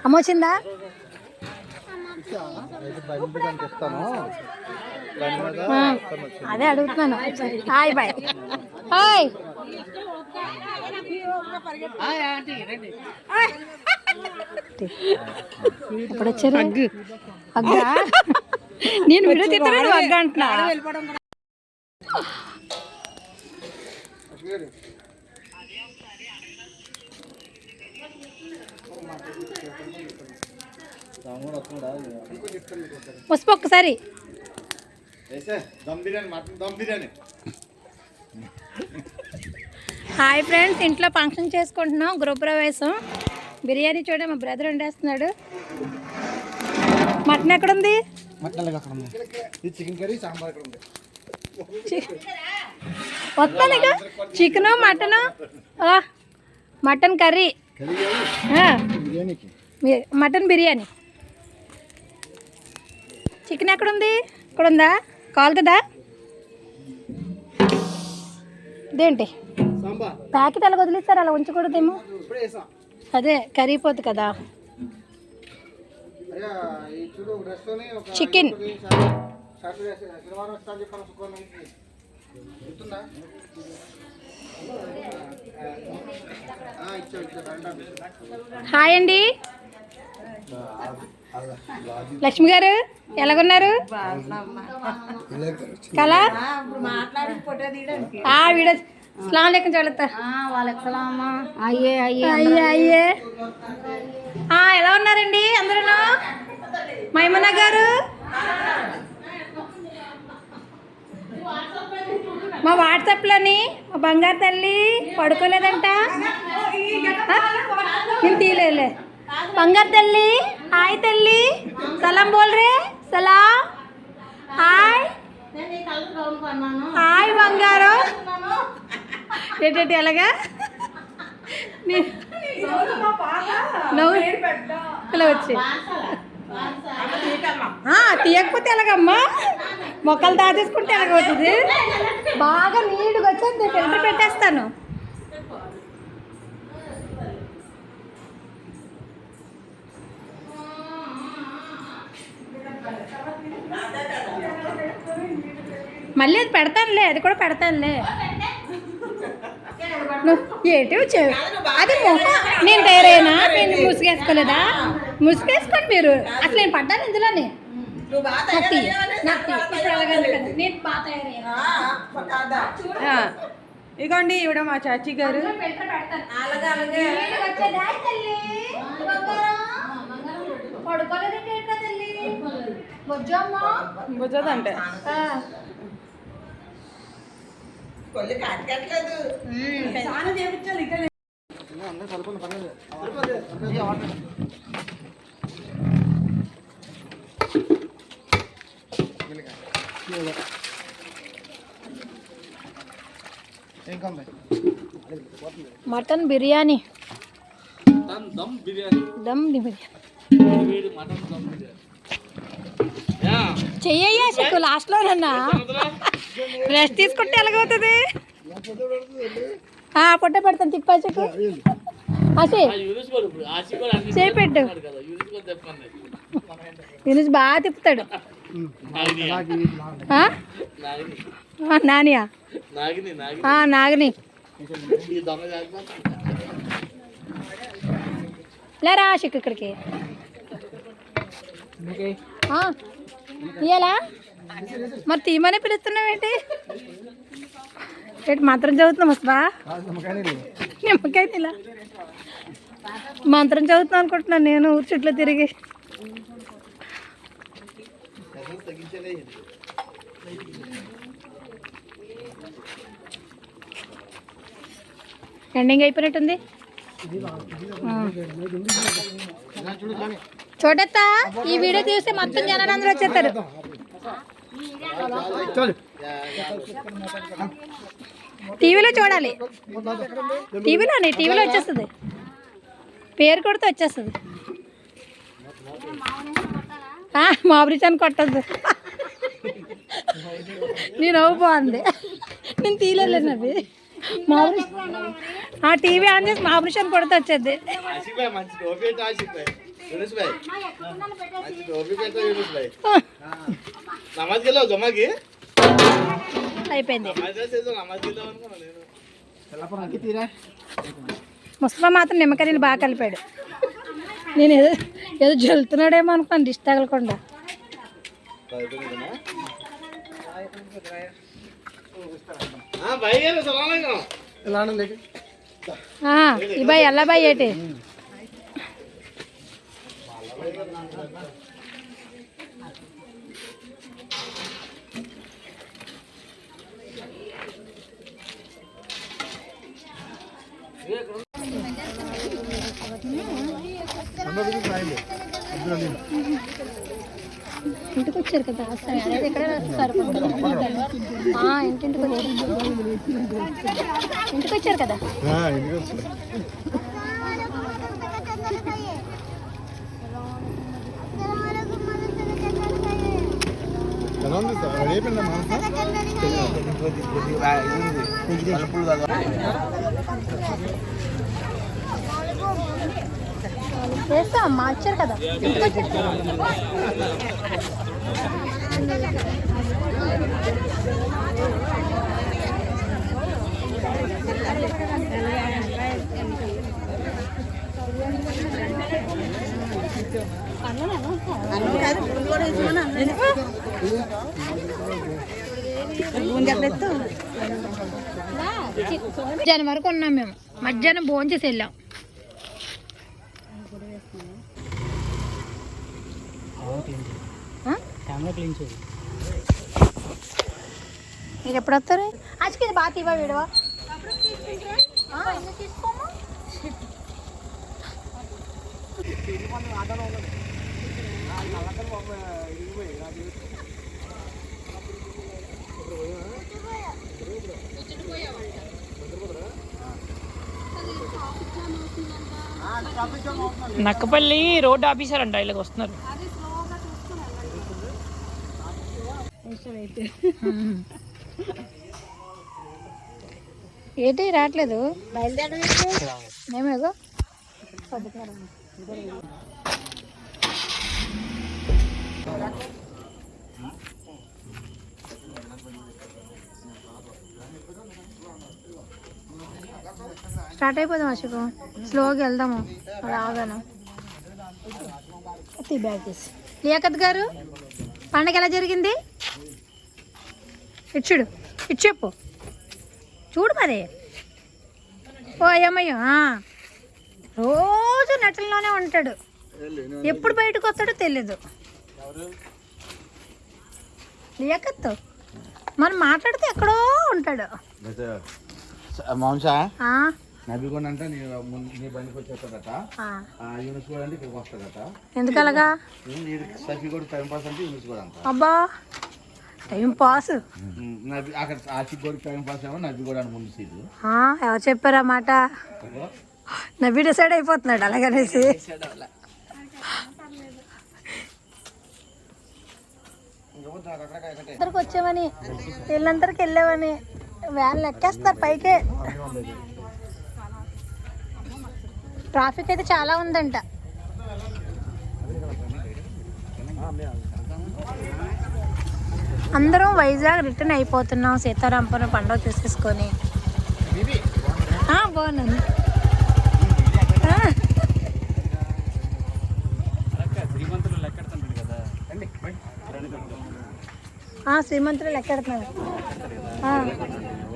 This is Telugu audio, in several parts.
అమ్మ వచ్చిందా? అదే అడుగుతున్నాను. Hi bye. హాయ్. ఇప్పుడు వచ్చారు అగ్గా. నేను వీడియో తీస్తాను, అగ్గ అంటున్నా. వస్తే ఒక్కసారి హాయ్ ఫ్రెండ్స్, ఇంట్లో ఫంక్షన్ చేసుకుంటున్నాం, గృహప్రవేశం. బిర్యానీ చూడ మా బ్రదర్ వండేస్తున్నాడు. మటన్ ఎక్కడుంది? వస్తాను. Chicken mutton, mutton curry, mutton biryani. Chicken ఎక్కడుంది? ఇక్కడ ఉందా? కాలుతుందా? ఇదేంటి ప్యాకెట్ అలా వదిలేస్తారు, అలా ఉంచకూడదేమో. అదే కరిగిపోద్ది కదా. చికెన్ హాయ్ అండి. లక్ష్మి గారు ఎలాగున్నారు? కలా వీడియో అస్సలాము అలైకుం చదువుతా. అయ్యే అయ్యే అయ్యే అయ్యే. ఎలా ఉన్నారండి అందరూ? మైమునా గారు, మా వాట్సాప్లోని మా బంగారు తల్లి పడుకోలేదంట. నేను తీయలే. బంగారు తల్లి హాయ్ తల్లి, సలాం బోల్ రే. సలాం. హాయ్ హాయ్ బంగారు. ఏంటంటే ఎలాగా ఇలా వచ్చి తీయకపోతే ఎలాగమ్మా? మొక్కలు దాచేసుకుంటే ఎలాగవుతుంది? బాగా నీట్గా వచ్చి ఫిల్టర్ పెట్టేస్తాను. మళ్ళీ అది పెడతానులే, అది కూడా పెడతానులే. ఏంటి అది నేను తయారైనా? నేను ముసుగేసుకోలేదా? ముసుగేసుకోండి మీరు. అసలు నేను పడ్డాను ఇందులోనే. ఇదిగోండి ఇవిడ మా చాచి గారు. బుజ్జదంటే మటన్ బిర్యానీ, దమ్ బిర్యానీ చెయ్యయ్యా. చెక్కు లాస్ట్లోనన్నా రెస్ట్ తీసుకుంటే ఎలాగవుతుంది? పొట్ట పెడతాను, తిప్పా చెక్కు చేపెట్టు. యూనిస్ బాగా తిప్పుతాడు. నానియా నాగిని లేరా చెక్కు ఇక్కడికి తీయాలా? మరి తీయమనే పిలుస్తున్నావేంటి? ఏంటి మంత్రం చదువుతున్నాం వస్తా? నిమ్మకాయ ఇలా మంత్రం చదువుతున్నాం అనుకుంటున్నాను నేను ఊరి చుట్టూ తిరిగి. ఎండింగ్ అయిపోయినట్టుంది. చూడత్తా, ఈ వీడియో చూస్తే మొత్తం జనాలు అందరూ వచ్చేస్తారు. టీవీలో చూడాలి, టీవీలో వచ్చేస్తుంది, పేరు కొడితే వచ్చేస్తుంది. మాబరిచాన్ని కొట్టద్దు. నీ నవ్వు బాగుంది, నేను తీయలేదు అవి. టీవీ ఆన్ చేసి మాబరిచాన్ని కొడితే వచ్చేది. యూనిస్ భాయ్ మంచి టోపీ పెట్టా యూనిస్ భాయ్ నమాజ్కి వెళ్ళావు జమాకి అయిపోయింది. నమాజ్కి వెళ్దాం అనుకున్నా నేను. ముస్తఫా మాత్రం నిమ్మకాయ నీళ్ళు బాగా కలిపాడు. నేను ఏదో ఏదో జల్లుతున్నాడేమో అనుకున్నాను దిష్టి తగలకుండా. ఈ బాయ్ ఎలా బాయ్ ఏంటి ఇంటికి వచ్చారు కదా అదే ఇక్కడ సరిపోతుంది. ఇంటికి వచ్చారు కదా. చేస్తా అమ్మా వచ్చారు కదా. మధ్యాహ్నం వరకు ఉన్నాం మేము. మధ్యాహ్నం భోజనం చేసి వెళ్ళాం. మీరు ఎప్పుడు వస్తారు? అచ్చకి ఇది బాగా తీవా వీడవా తీసుకోమా. నక్కపల్లి రోడ్ ఆఫీసర్ అంట ఇలాగ వస్తున్నారు. ఏంటి రావట్లేదు మేమేగో స్టార్ట్ అయిపోదాం. అశోకు స్లోగా వెళ్దాము. రాగాను బ్యాగ్ తీసి. లియాకత్ గారు పండగ ఎలా జరిగింది? ఇచ్చుడు ఇటు చెప్పు చూడు మరి. ఓ అయ్యమ్మయ్యో రోజు నటనలోనే ఉంటాడు. ఎప్పుడు బయటకు వస్తాడో తెలీదు. లియాకత్ మనం మాట్లాడితే ఎక్కడో ఉంటాడు. మాంసా ఆ నబిగొండ అంటే నీ బండికి వచ్చేస్తాడట. యూనిస్ కూడా అంటే ఇక్కడికి వస్తాడట. ఎందుకు అలాగా? సఫీ కూడా టైం పాస్ అంటే యూనిస్ కూడా అంట. అబ్బా టైం పాస్. అక్కడ ఆశిక్ కూడా టైం పాస్ ఏమో నబి కూడా ముందు సీటు. ఎవరు చెప్పారు ఆ మాట? నవ్వి డిసైడ్ అయిపోతున్నాడు అలాగనేసి. అందరికి వచ్చామని వీళ్ళందరికి వెళ్ళామని వ్యాన్లు ఎక్కేస్తారు పైకే. ట్రాఫిక్ అయితే చాలా ఉందంట. అందరం వైజాగ్ రిటర్న్ అయిపోతున్నాం. సీతారాంపురం పండుగ చూసేసుకొని. బాగున్నాను. శ్రీమంతులు లెక్కెడుతున్నారు.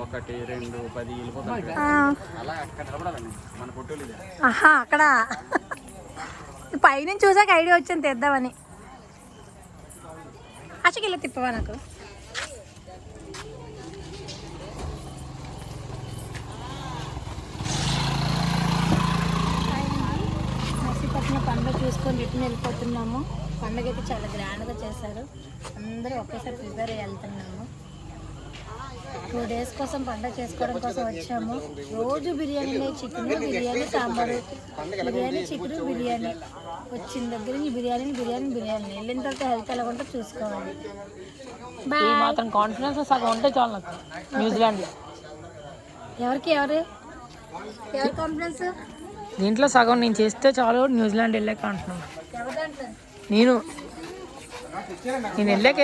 1, 2, 10 అక్కడ పైనుంచి చూసాక ఐడియా వచ్చింది తెద్దామని. అచ్చకెళ్ళి తిప్పవా నాకు. నర్సీపట్నం పండుగ చూసుకొని రిటర్న్ వెళ్ళిపోతున్నాము. పండుగ అయితే చాలా గ్రాండ్గా చేశారు. అందరూ ఒకేసారి ప్రిపేర్ అయ్యి వెళ్తున్నాము. 2 days కోసం పండుగ చేసుకోవడం కోసం వచ్చాము. రోజు బిర్యానీ, చికెన్ బిర్యానీ, సాంబారు, బిర్యానీ, చికెన్ బిర్యానీ. వచ్చిన దగ్గర నుంచి బిర్యానీ వెళ్ళిన తర్వాత హెల్త్ ఎలా ఉంటే చూసుకోవాలి. మాత్రం కాన్ఫిడెన్స్ సగం ఉంటే చాలు నాకు న్యూజిలాండ్లో. ఎవరి కాన్ఫిడెన్స్? దీంట్లో సగం నేను చేస్తే చాలు న్యూజిలాండ్ వెళ్ళే కాన్ఫిడెన్స్. నేను వెళ్ళాక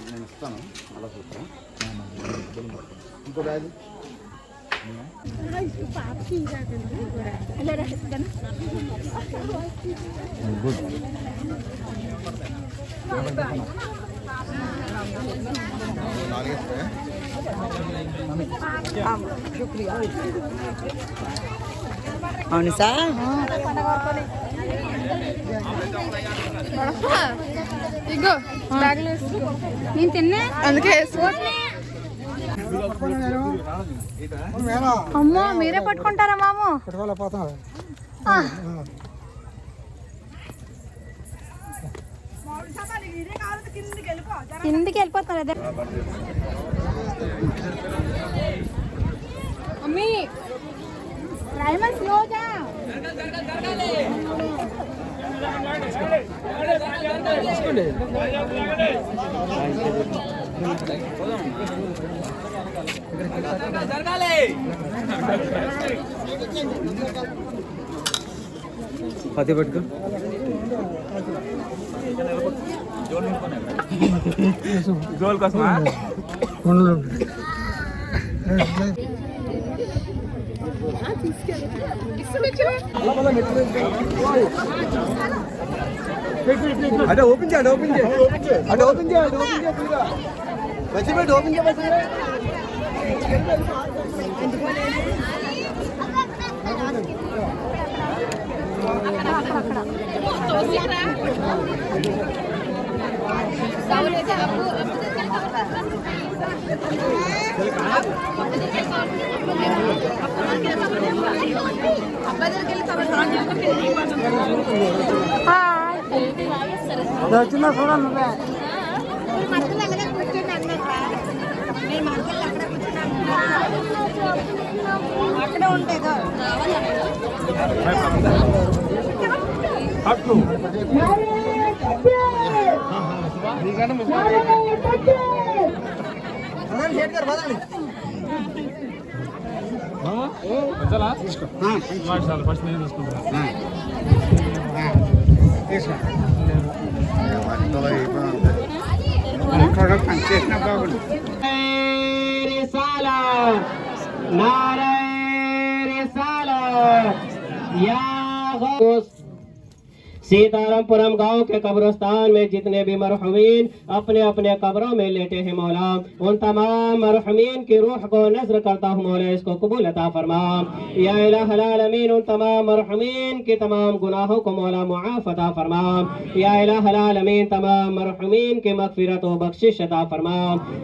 నేను ఇస్తాను అలా చూస్తాను ఇంకో బ్యాగ్ అవును సార్ ఇగో నేను తిన్నా అందుకే అమ్మో మీరే పట్టుకుంటారా మాము కిందికి వెళ్ళిపోతారు అదే మమ్మీ డ్రైవర్ స్లోగా పత్తి పట్టుకో జోల్ కోసమా అంటే ఓపెన్ చేయండి ఓపెన్ చేయండి అంటే ఓపెన్ చేయండి ఓపెన్ చేయండి వచ్చిపెట్టి ఓపెన్ చేయబట్టి చిన్న చూడండి నువ్వే అక్కడే ఉంటాయి ఫస్ట్ నేను తీసుకుంటాను చేసిన బాగుంది सीतारामपुरम गांव के कब्रिस्तान में जितने भी मरहुमीन अपने अपने कब्रों में लेटे हैं मौला उन तमाम मरहुमीन की रूह को नज़र करता हूँ मौला इसको कबूल अता फरमा या इलाहुल आलमीन उन तमाम मरहुमीन के तमाम गुनाहों को मौला मुआफ़ अता फरमा या इलाहुल आलमीन तमाम मरहुमीन की मग़फ़िरत व बख्शिश अता फरमा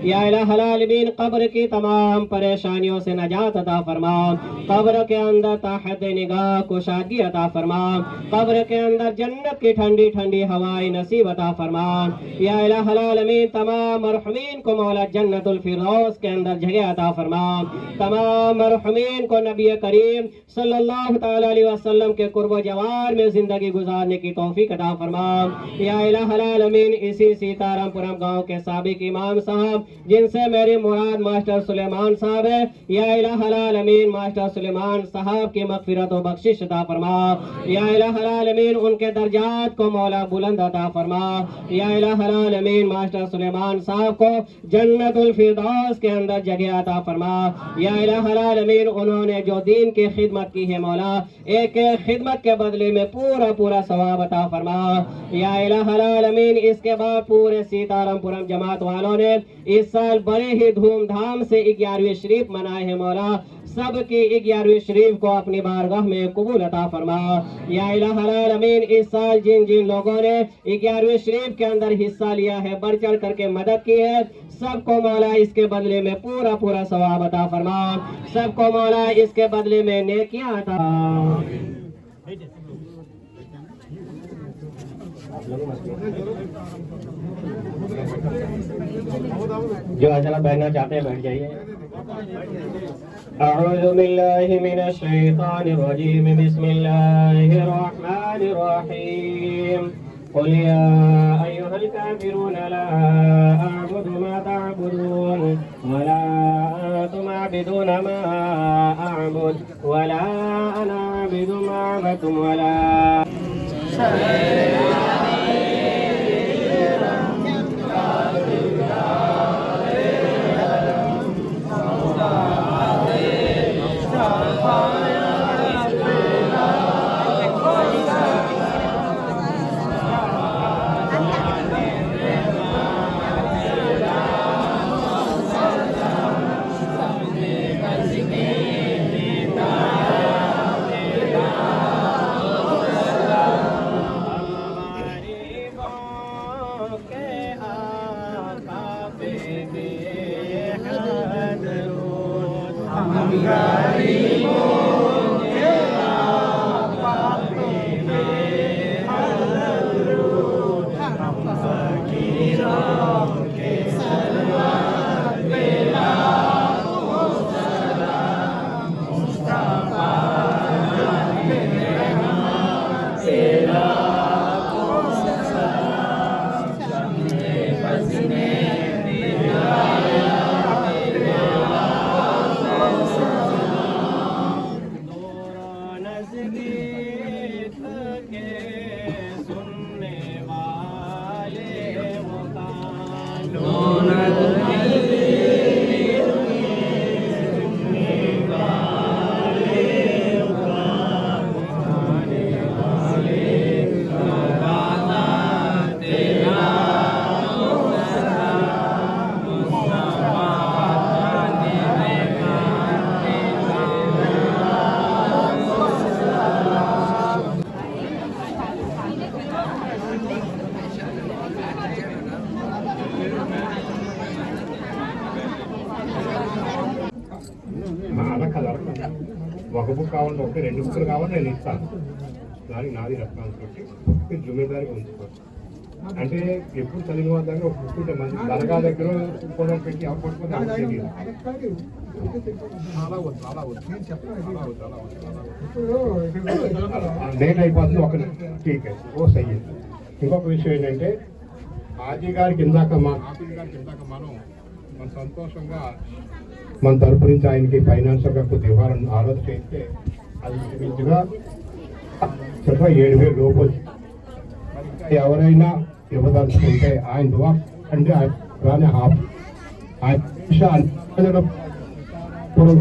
या इलाहुल आलमीन कब्र की तमाम परेशानियों से नजात अता फरमा कब्र के अंदर ताहत निगाह कुशादगी अता फरमा कब्र के अंदर जन्नत की ठंडी ठंडी हवाएं नसीब अता फरमा या इलाहुल आलमीन तमाम मरहुमीन को मौला जन्नतुल फिरदौस के अंदर जगह अता फरमा तमाम मरहुमीन को नबी करीम सल्लल्लाहु तआला अलैहि वसल्लम के कुर्ब जवार में जिंदगी गुजारने की तौफीक अता फरमा या इलाहुल आलमीन इसी सीतारामपुरम गांव के साबिक इमाम साहब जिनसे मेरी मुराद मास्टर सुलेमान साहब है या इलाहुल आलमीन मास्टर सुलेमान साहब की मग़फ़िरत व बख्शिश अता फरमा या इलाहुल आलमीन उनके दर्जात को मौला बुलंद अता फरमा या इलाहुल आलमीन मास्टर सुलेमान साहब को जन्नतुल फिरदौस के अंदर जगह अता फरमा या इलाहुल आलमीन उन्होंने जो दीन की खिदमत की है मौला एक खिदमत के बदले में पूरा पूरा सवाब अता फरमा या इलाहुल आलमीन इसके बाद पूरे सीतारामपुरम जमात वालों ने इस साल बड़े ही धूमधाम से 11वीं शरीफ मनाए हैं मौला। सबकी 11वीं शरीफ को अपनी बारगाह में कबूल अता फरमा। या इलाहुल आलमीन, इस साल जिन जिन लोगों ने 11वीं शरीफ के अंदर हिस्सा लिया है, बढ़ चढ़ करके मदद की है, सबको मौला इसके बदले में पूरा पूरा सवाब अता फरमा। सबको मौला इसके बदले में नेकियां अता। जो अचानक बैठना चाहते हैं बैठ जाइए। अऊज़ु बिल्लाहि मिनश शैतानिर रजीम, बिस्मिल्लाहिर रहमानिर रहीम। क़ुल या अय्युहल काफ़िरून ला अअबुदु मा तअबुदून वला अंतुम आबिदून मा अअबुद वला अना आबिदु मा अबदतुम वला ఒక బుక్ కావాలంటే ఒకటి 2 బుక్లు కావాలి నేను ఇస్తాను, దానికి నాది రెస్పాన్సిబిలిటీ, మీరు జుమ్మేదారిగా ఉంచుకోవాలి. అంటే ఎప్పుడు చదివిన వాళ్ళ దగ్గర ఒక బుక్ ఉంటే మంచి దర్గా దగ్గర కూడా పెట్టి ఎవరు పట్టుకుంటే లేట్ అయిపోతుంది. ఒక ఠీక్ ఓ సయ్యి. ఇంకొక విషయం ఏంటంటే ఆజీ గారికి ఇందాక మనం సంతోషంగా మన తరపు నుంచి ఆయనకి ఫైనాన్షియల్గా కొద్ది ఇవ్వాలని ఆలోచన చేస్తే అది ఇంచుమించుగా 7,000 లోపు వచ్చింది. ఎవరైనా ఇవ్వదలుచుకుంటే ఆయన దువా అంటే ఆయన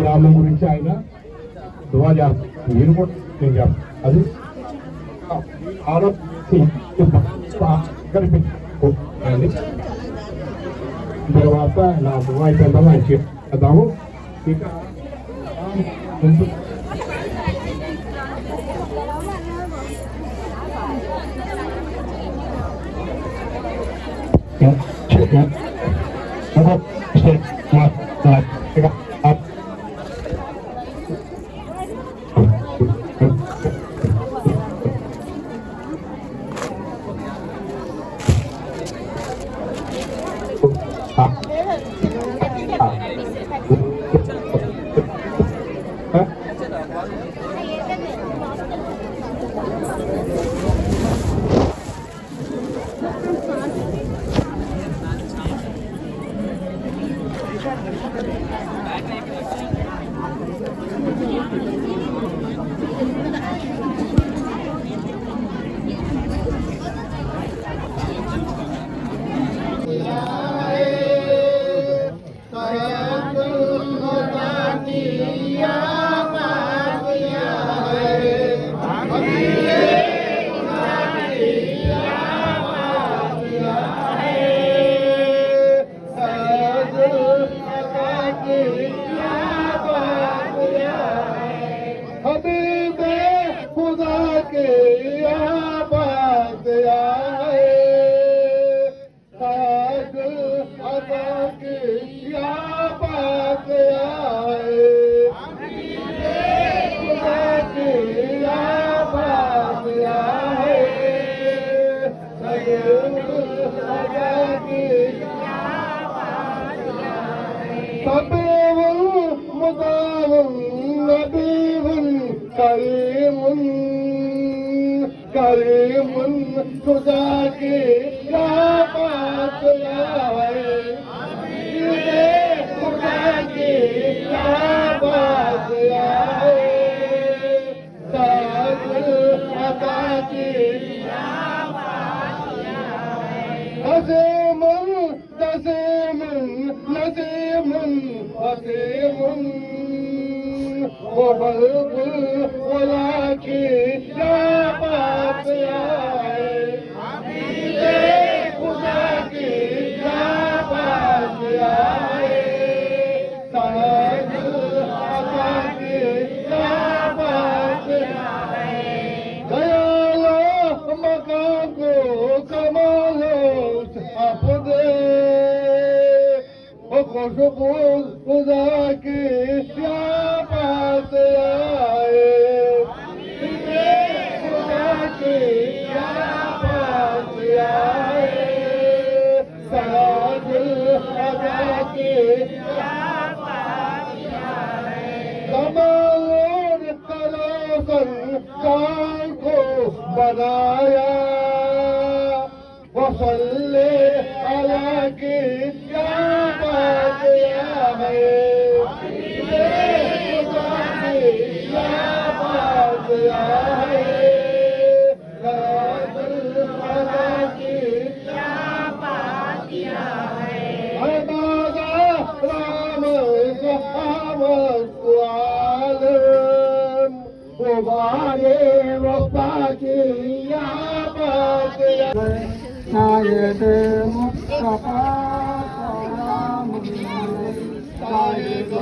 గ్రామం గురించి ఆయన దువా చేస్తారు. మీరు కూడా నేను చెప్తాను అది ఆలోచించి తర్వాత నా దువా అయిపోయిందని ఆయన చెప్తాము. ఇక Ya नबीहुन करीमुन करीमुन खुदा की क्या बात है खुदा की क्या बात है ताजुल अता की नज़ीमुन नज़ीमुन नज़ीमुन हसीमुन वो बलबुल वला की क्या बात है खुदा की क्या बात है ताजुल अता की क्या बात है दयालो मकाम को कमालो अपने खुशबू खुदा की क्या बात आए खुदा की क्या बात आए साजुल अदा की क्या बात आए कमाल कलासन काल को बनाया वसल्ले अला की क्या बात है क्या बात है अदा की क्या बात है राम सहावत आलम मुबारे वफा की क्या बात है शायद मुस्तफा सलाम शायद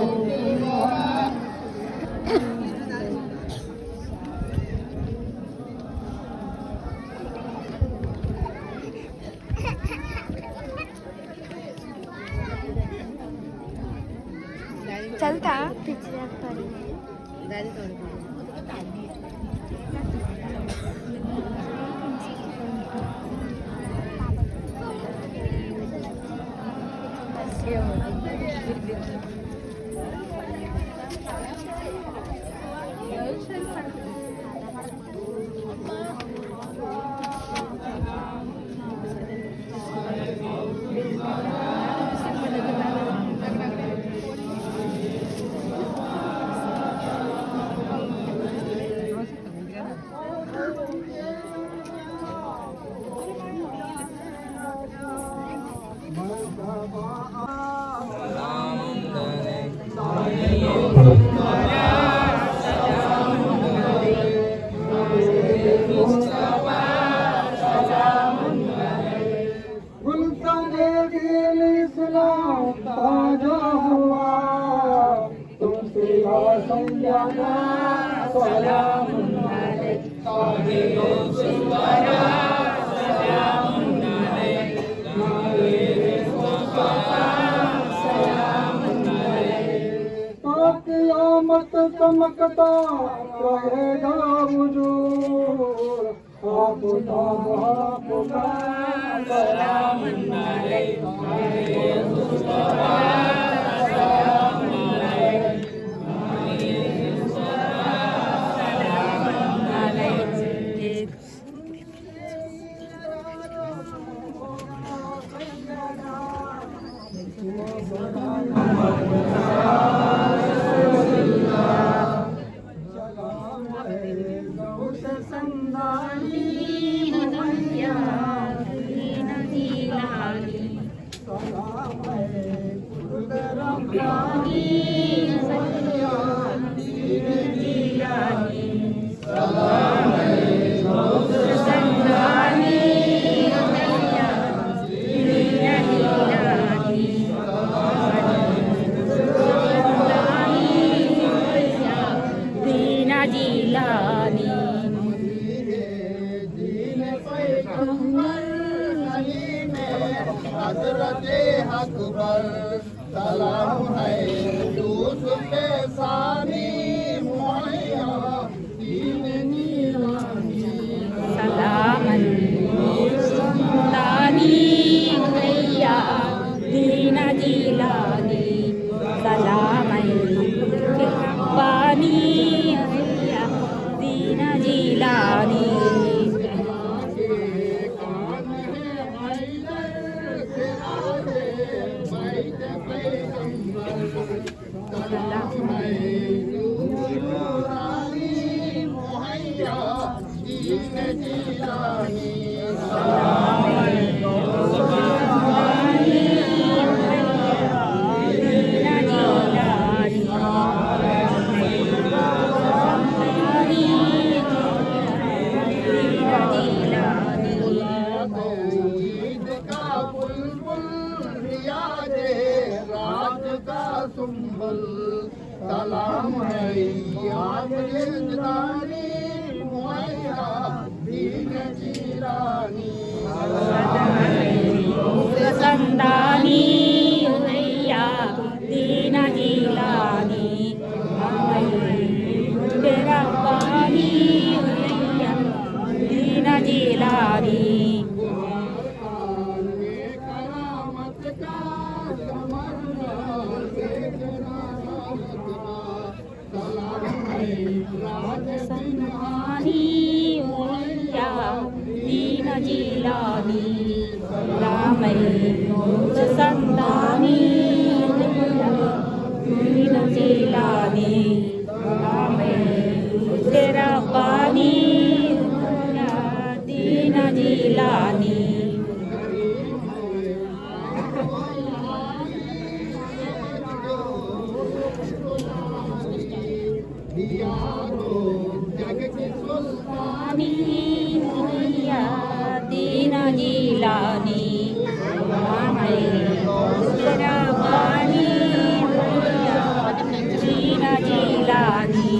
चलता मत चमकता रहेगा वजूद आपका आपका सलाम संदानी सलाम है याद जिंदानी मुहैया दीन जीरानी संदानी उनैया दीन जीलानी तेरा पानी उनैया दीन जीलानी दीन जीलानी संदानी दीन जीलानी तेरा पानी दीन जीलानी दीन जीलानी तेरा पानी दीन जीलानी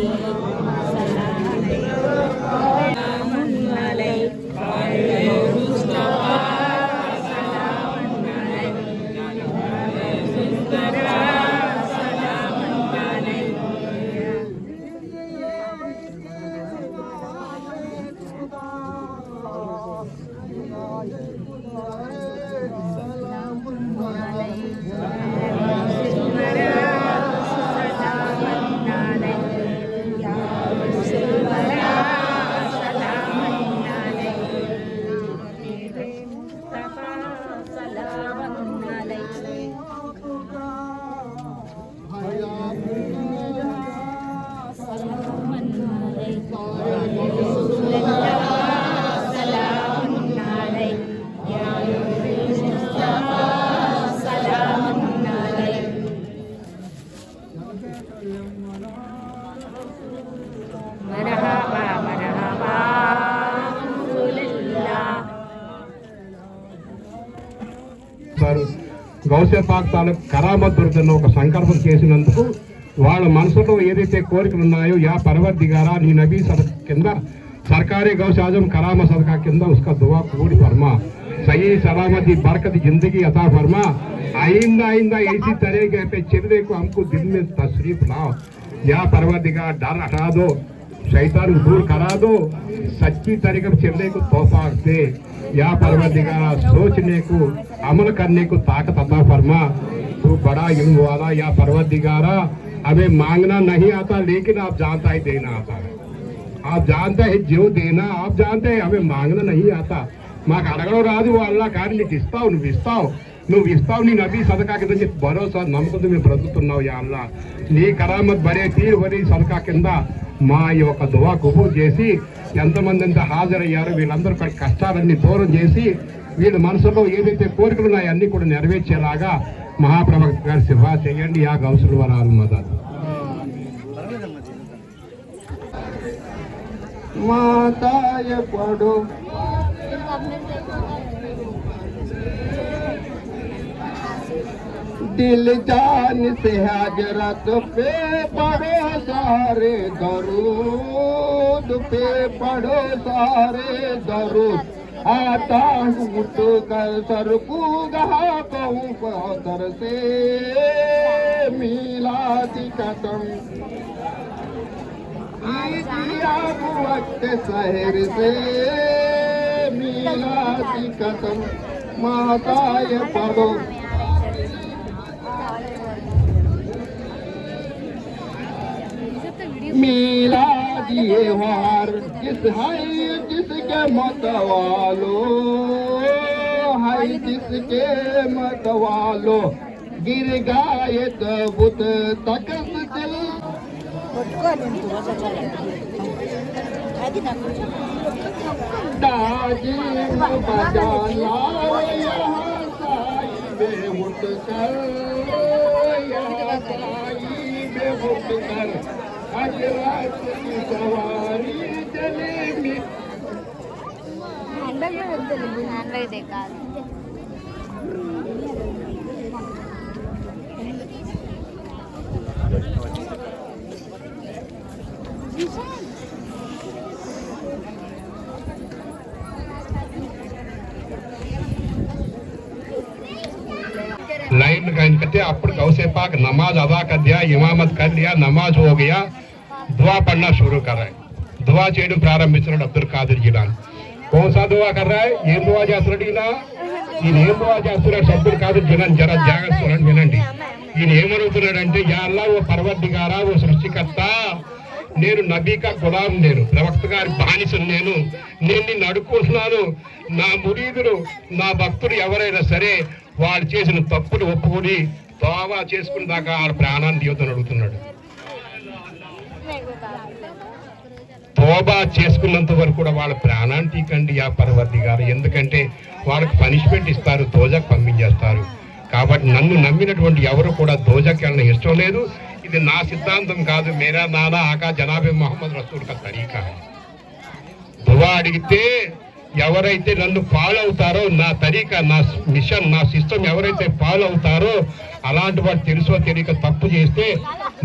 గౌసే పాక్ తాలూకు కరామత్ దొరుకుతున్న ఒక సంకల్పం చేసినందుకు వాళ్ళ మనసులో ఏదైతే కోరికలు ఉన్నాయో యా పరవర్దిగారా నీ నబీ సదకా కింద सरकारी गौसे आजम करामा सदका के अंदर उसका दुआ कबूल फरमा सही सलामती बरकत जिंदगी अता फरमा आइंदा आइंदा इसी तरह पे चलने को हमको दिल में तशरीफ लाओ या परवरदिगार डर हटा दो शैतान दूर करा दो सच्ची तरीके से चलने को तोहफा दे या परवरदिगार सोचने को अमल करने को ताकत अता फरमा तू बड़ा इल्म वाला या परवरदिगारा हमें मांगना नहीं आता लेकिन आप जानता ही देना आता है आप जानते हैं जो देना आप जानते हैं हमें मांगना नहीं आता మాకు అడగడం రాదు వాళ్ళ కానీ నీకు ఇస్తావు నువ్వు ఇస్తావు నీ నబీ సదకా కింద చెప్పి భరోసా నమ్మకంతో మేము బ్రతుకుతున్నావు యా అల్లా నీ కరామత్ బరే తీరు వరి సదకా కింద మా యొక్క దువా కబూల్ చేసి ఎంతమంది అంతా హాజరయ్యారో వీళ్ళందరూ కష్టాలన్నీ దూరం చేసి వీళ్ళ మనసులో ఏదైతే కోరికలు ఉన్నాయో అన్ని కూడా నెరవేర్చేలాగా మహాప్రభక్త గారు సిఫా చేయండి యా గౌసుల వరాలు మదద్ माताय पढ़ो दिल जान से हजरत पे पढ़ो सारे दरूद पे पढ़ो सारे दरूद आता उठ कर सर को गहा कहूँ पौधर से मिलादी कसम आप वक्त शहर से मिलादी कसम माताय पढ़ो मिलादी हार जिस है जिसके मतवालो है जिसके मतवालो गिर गाये बुत तकस दिल ताजीम बजाना यहाँ साई में उठकर, यहाँ साई में उठकर हजरत की सवारी चलेगी। लाइन करते अప్పుడు गौसे पाक नमाज अदा कर दिया, इमामत कर लिया, नमाज हो गया, दुआ पढ़ना शुरू कर रहा है। दुआ చేయడం ప్రారంభించాడు అబ్దుల్ ఖాదర్ జిలానీ। कौन सा दुआ कर रहा है? ये दुआ చేస్తున్నాడు ఈయన। ఈయన ఏం దువా చేస్తున్నాడు అబ్దుల్ ఖాదర్ జిలానీ? జరా జాగ్రత్త చూడండి, వినండి। ఈయన ఏమడుగుతున్నాడంటే, యా అల్లాహ్ ఓ పర్వదిగారా, ఓ సృష్టికర్త, నేను నబీ కా గులాం, నేను ప్రవక్త గారి బానిసను, నేను నిన్ను అడుగుతున్నాను, నా మురీదులు నా భక్తులు ఎవరైనా సరే వాడు చేసిన తప్పులు ఒప్పుకొని తోవా చేసుకుని దాకా ఆడ ప్రాణాన్ని తీయొద్దని అడుగుతున్నాడు। తోబా చేసుకున్నంత వరకు కూడా వాళ్ళ ప్రాణాన్ని తీకండి యా పర్వదిగారు, ఎందుకంటే వాళ్ళకి పనిష్మెంట్ ఇస్తారు, దోజాకు పంపించేస్తారు। కాబట్టి నన్ను నమ్మినటువంటి ఎవరు కూడా దోజాకి వెళ్ళడం ఇష్టం లేదు। ఇది నా సిద్ధాంతం కాదు, మేరా నానా ఆకా జనాబే మొహమ్మద్ రసూల్ కా తరీకా। దువా అడిగితే ఎవరైతే నన్ను ఫాలో అవుతారో, నా తరీకా, నా మిషన్, నా సిస్టమ్ ఎవరైతే ఫాలో అవుతారో అలాంటి వాడు తెలుసో తెలియక తప్పు చేస్తే,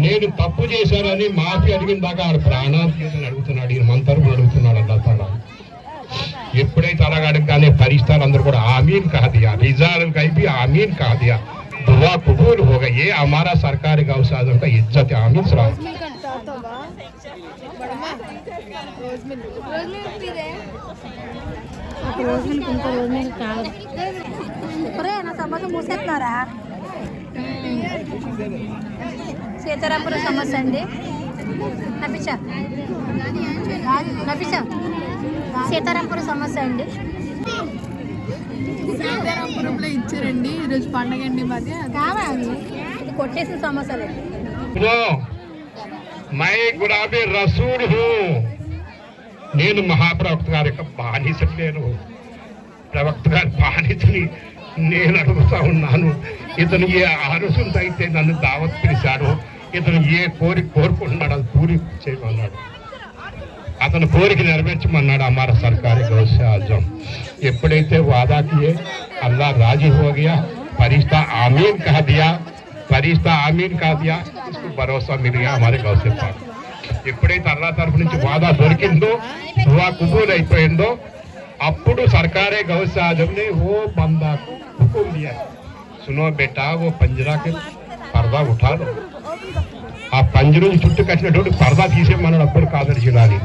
నేను తప్పు చేశానని మాఫీ అడిగిన దాకా ఆడ ప్రాణాలు తీయని అడుగుతున్నాడు, ఈయన మంతరు అడుగుతున్నాడు అల్లా తాలా। ఎప్పుడైతే అలాగ అడగగానే పరిస్థితులు అందరూ కూడా ఆమీన్ कह दिया, रिजाल का भी आमीन कह दिया, दुआ कबूल हो गई। ये हमारा सरकारी गौसे आज़म का इज्जत है। आमीन सलाम। రోజు మిల్క్ ఇంకో రోజు మిల్క్ కాదు, నా సమస్య మూసేస్తున్నారా? సీతారాంపురం సమస్య అండి, నపించా సీతారాంపురం సమస్య అండి, సీతారాంపురంలో ఇచ్చారండి, ఈరోజు పండగ అండి మధ్య కావాలి, ఇది కొట్టేసిన సమస్యలు। मैं गुलाबी रसूल हूँ, నేను మహాప్రవక్త గారి యొక్క బానిసని, నేను ప్రవక్త గారి బానిసని, నేను అడుగుతా ఉన్నాను, ఇతను ఏ ఆలోచనతో అయితే నన్ను దావత్ పిలిచాడు, ఇతను ఏ కోరిక కోరుకుంటున్నాడు అది పూరి చేయమన్నాడు, అతను కోరిక నెరవేర్చమన్నాడు हमारा सरकारी गौसे आज़म। ఎప్పుడైతే వాదా కియే అల్లాह राजी हो गया, फरिश्ता आमीन कह दिया, फरिश्ता आमीन कह दिया, इसको भरोसा मिल गया हमारे गौसे पाक। ఎప్పుడైతే అల్లా తరఫు నుంచి వాదా దొరికిందో, దువా కబూల్ అయిపోయిందో, అప్పుడు సర్కారే గౌసే ఆజమ్ నే ఓ బందా హుకుం దియా, సునో బేటా ఓ పంజరా కే పర్దా ఉఠా लो, ఆ పంజరు చుట్టూ కట్టినటువంటి పర్దా తీసేయమన్నాడు అబ్దుల్ ఖాదర్ జిలానీ।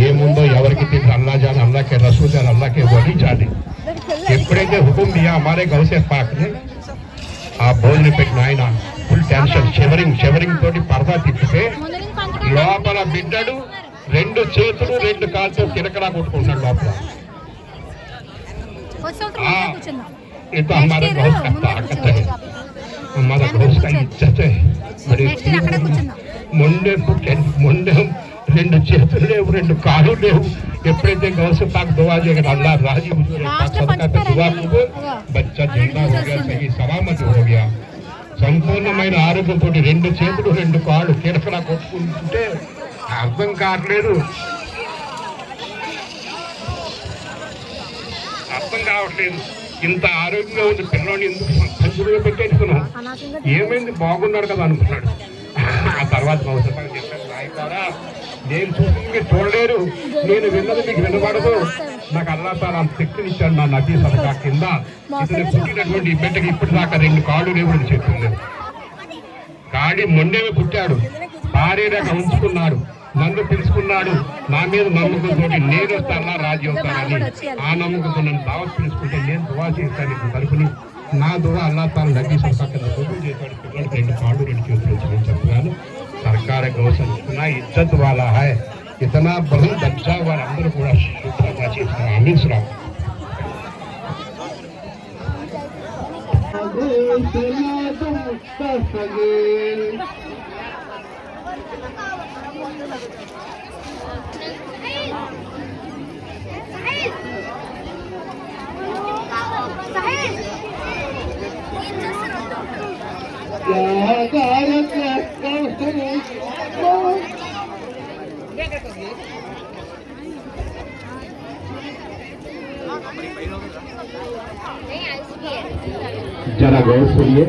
ఏముందో ఎవరికి తెలియదు, అల్లా జాన్, అల్లా కే రసూల్ జాన్, అల్లా కే వలీ జానే। ఎప్పుడైతే హుకుం దియా हमारे गौसे पाक ने, ఆ భోజనం పెట్టిన ఆయన ఫుల్ టెన్షన్, షెవరింగ్ తోటి పరదా తిప్పితే లోపల బిడ్డడు రెండు చేతులు రెండు కాళ్ళతో కిరకడా కొట్టుకుంటున్నాడు లోపల। ये तो हमारा गौस का ताकत है, हमारा गौस का इज्जत है। बड़े మొండే రెండు చేతులు లేవు, రెండు కాళ్ళు లేవు। ఎప్పుడైతే గౌస్ పాక్ దువా చేయగా అల్లాह రాజీ బచ్చా జిందా हो गया, सही सलामत हो गया। సంపూర్ణమైన ఆరోగ్యంతో రెండు చేతులు రెండు కాళ్ళు కిరకలా కొట్టుకుంటుంటే అర్థం కావట్లేదు, ఇంత ఆరోగ్యంగా ఉంది పిల్లోని ఎందుకు పంచులుగా పెట్టేసుకున్నాం, ఏమైంది బాగున్నాడు కదా అనుకున్నాడు। ఆ తర్వాత గౌసపాక్ చెప్పారు, నాయకులారా నేను చూసింది మీరు చూడలేరు, నేను విన్నది మీకు వినబడదు, నాకు అల్లాహ్ తాలా అంత శక్తినిచ్చాడు నా నబీ సదకా కింద। ఇతను పుట్టినటువంటి బిడ్డకి ఇప్పుడు దాకా రెండు కాళ్ళు లేవు, రెండు చేతులు లేవు, కాడి మొండేవి పుట్టాడు, భార్యగా ఉంచుకున్నాడు, నన్ను పిలుచుకున్నాడు, నా మీద నమ్మకంతో నేను వస్తే అల్లాహ్ రాజీ అవుతానని ఆ నమ్మకంతో నన్ను దావత్ పిలుచుకుంటే నేను దువా చేస్తాను ఇతని తరపుని। నా దువా అల్లాహ్ తాలా నబీ సదకా కింద కబూల్ చేశాడు। పిల్లలకి రెండు కాళ్ళు రెండు చేతులు వచ్చి చెప్తున్నాను, सरकार गौसे इतना इज्जत वाला है, इतना बुलंद दर्जा वाला, अंदर पूरा शुक्र अदा कीजिए। आमीन सलाम। जरा गौर सुनिए।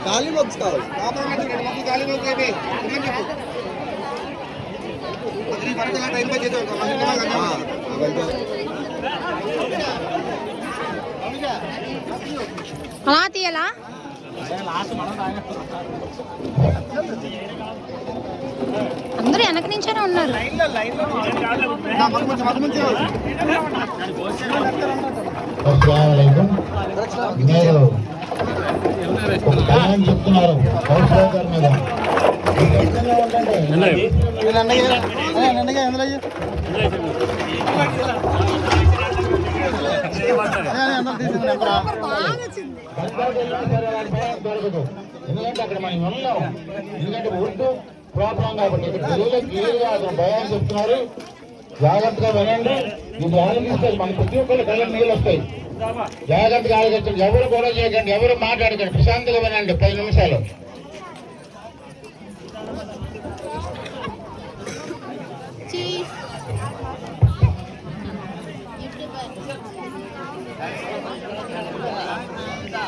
ఖాళీ బాక్స్ కావాలి. అలా తీయాలా? అందరూ వెనక నుంచేనే ఉన్నారు. మీరు ఒక భయం చెప్తున్నారు కౌన్సిలర్ గారి మీద. దొరకదు, ఎందుకంటే అక్కడ మనం ఉన్నాం. ఎందుకంటే ఉర్దూ ప్రాబ్లం కాబట్టి ఇక్కడ పిల్లలకి ఏది కాదు భయం చెప్తున్నారు. జాగ్రత్తగా వినండి. ఈ ధ్యానం తీస్తే మన ప్రతి ఒక్కరు కళ్ళకి నీళ్ళు వస్తాయి. జాగ్రత్తగా ఆలోచించండి. ఎవరు గొడవ చేయకండి, ఎవరు మాట్లాడకండి, ప్రశాంతంగా వినండి 10 నిమిషాలు.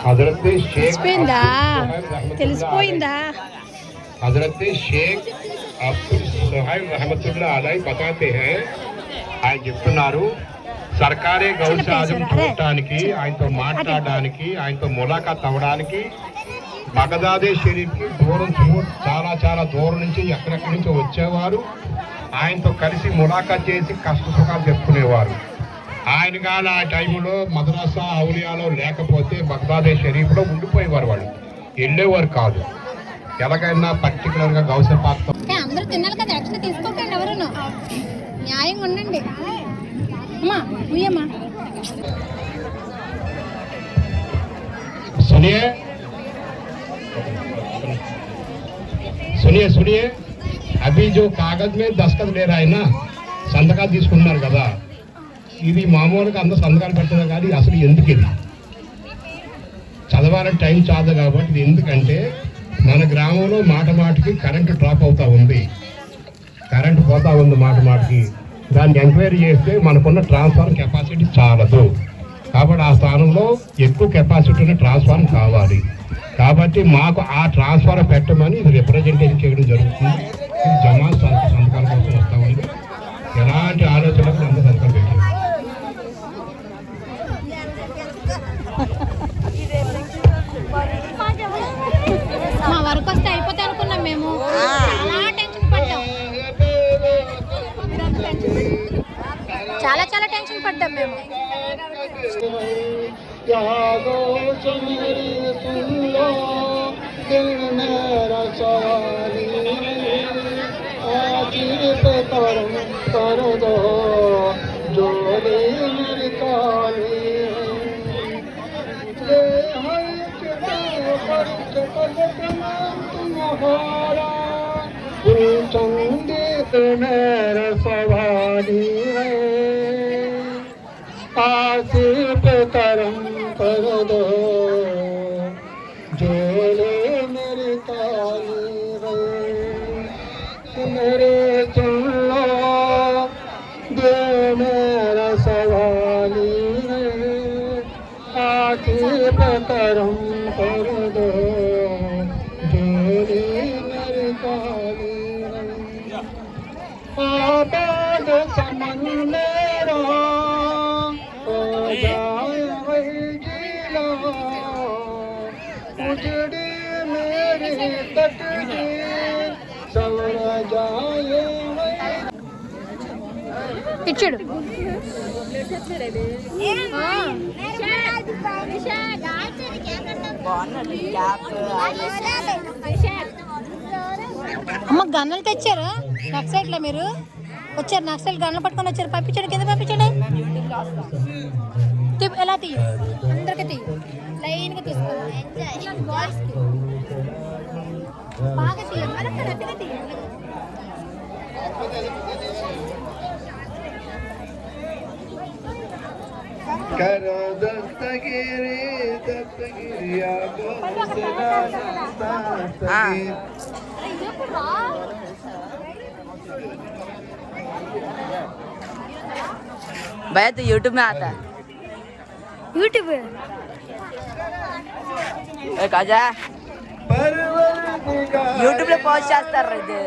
हजरत शेख తెలిసిపోయిందా? हजरत शेख अब्दुल सुहैब रहमतुल्लाह अलैह बताते हैं, ఆయన చెప్తున్నారు సర్కారీ గౌశాలం చూడటానికి, ఆయనతో మాట్లాడడానికి, ఆయనతో ములాఖాత్ అవ్వడానికి బగదాదే షరీఫ్కి చాలా చాలా దూరం నుంచి ఎక్కడెక్కడి నుంచి వచ్చేవారు. ఆయనతో కలిసి ములాఖాత్ చేసి కష్ట సుఖాలు చెప్పుకునేవారు. ఆయన కాదు ఆ టైంలో మద్రాసా ఔలియాలో లేకపోతే బగదాదే షరీఫ్లో ఉండిపోయేవారు. వాళ్ళు వెళ్ళేవారు కాదు. ఎలాగైనా పర్టికులర్ గా గౌస పాత్ర అందరూ తినాలి కదా, యాక్షన్ తీసుకోకండి. ఎవరును న్యాయంగా ఉండండి. అమ్మా ఉయ్యమ్మా. सुनिए सुनिए सुनिए अभी जो कागज में दस्तखत ले रहा है ना, సంతకాలు తీసుకుంటున్నారు కదా, ఇది మామూలుగా అందరూ సంతకాలు పెడుతున్నారు. కానీ అసలు ఎందుకు ఇది చదవాలని టైం చాలదు కాబట్టి ఇది ఎందుకంటే మన గ్రామంలో మాట మాటికి కరెంటు డ్రాప్ అవుతా ఉంది, కరెంటు పోతా ఉంది మాట మాటికి. దాన్ని ఎంక్వైరీ చేస్తే మనకున్న ట్రాన్స్ఫార్మర్ కెపాసిటీ చాలదు. కాబట్టి ఆ స్థానంలో ఎక్కువ కెపాసిటీ ఉన్న ట్రాన్స్ఫార్మర్ కావాలి. కాబట్టి మాకు ఆ ట్రాన్స్ఫార్మర్ పెట్టమని ఇది రిప్రజెంటేషన్ చేయడం జరుగుతుంది. ఇది జమాత్ సంతకాల కోసం వస్తూ ఉంది. ఎలాంటి ఆలోచనలకు అందరూ సంతకాలు పెట్టారు. మా వరకు వస్తే అయిపోతే అనుకున్నాం మేము. చాలా టెన్షన్ పడ్డాం. వస్తుందేమో. मेरा सवारी है आसिफ करम कर दो जोड़े मेरी ताली है मेरे सुन लो दे मेरा सवाली है आसिफ करम कर दो जोड़े मेरी ताली आबाद समन मेरा हो जाए जिला उजड़ी मेरी तकदीर सवर जाए ఇచ్చాడు. అమ్మ గన్నలు తెచ్చారు నక్సైట్లో. మీరు వచ్చారు నక్సైల్ గన్నలు పట్టుకొని వచ్చారు. పంపించండి, కింద పంపించండి. ఎలా తీయ అందరికీ తీయ లైన్గా తీసుకో. బాగా తీయ మరొక తీయ. करो दस्तगिरी दस्तगिरिया भैया तो यूट्यूब में आता है. యూట్యూబ్ యూట్యూబ్ లో పోస్ట్ చేస్తారు. ఇది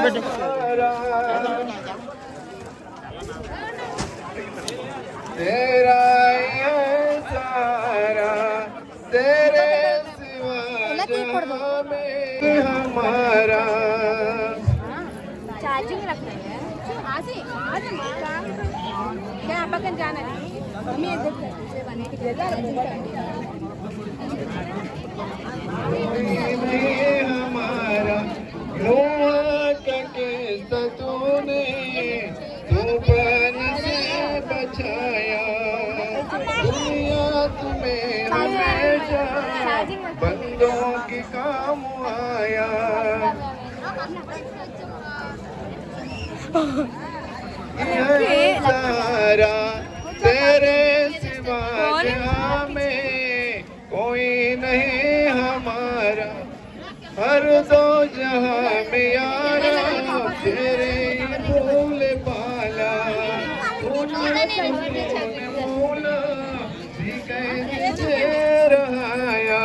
పెట్టు तेरा ये सारा तेरे सिवा जहां में हमारा चार्जिंग रखना है. क्या आप अगर जाना है हमें हमारा तूने तूफान से बचाया दुनिया तुम्हें हमेशा बंदों के काम आया सारा तेरे सिवा जहां में कोई नहीं हमारा हर दो जहां में यारा तेरे भूल पाला भूला कैसे रहाया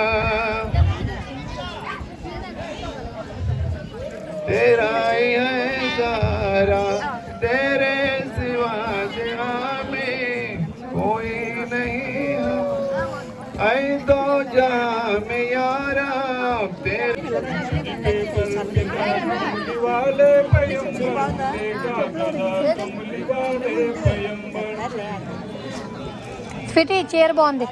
तेरा है सारा तेरे सिवा जहां में कोई नहीं ऐ दो जहां में यारा तेरे वाले స్వీటీ చీర బాగుంది.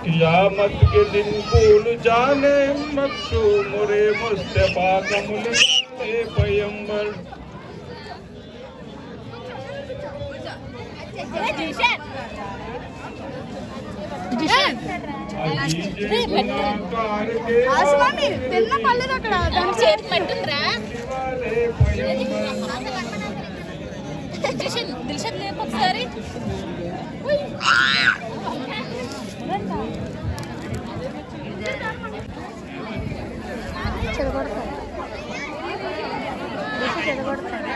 कियामत के दिन भूल जाने मखशूम रे मुस्तफा कमल पैगंबर తిన్న పర్లేదు అక్కడ దాని చేతి పట్టుందిరా. దిల్షద్ లేపు ఒకసారి. చెడగొడతారు చెడగొడతారు.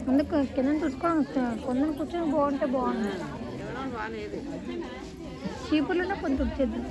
ముందు కింద చూసుకోవడం కొందరు కూర్చొని బాగుంటే బాగుంది. చీపుర్లోనే కొంత వచ్చేద్దాం.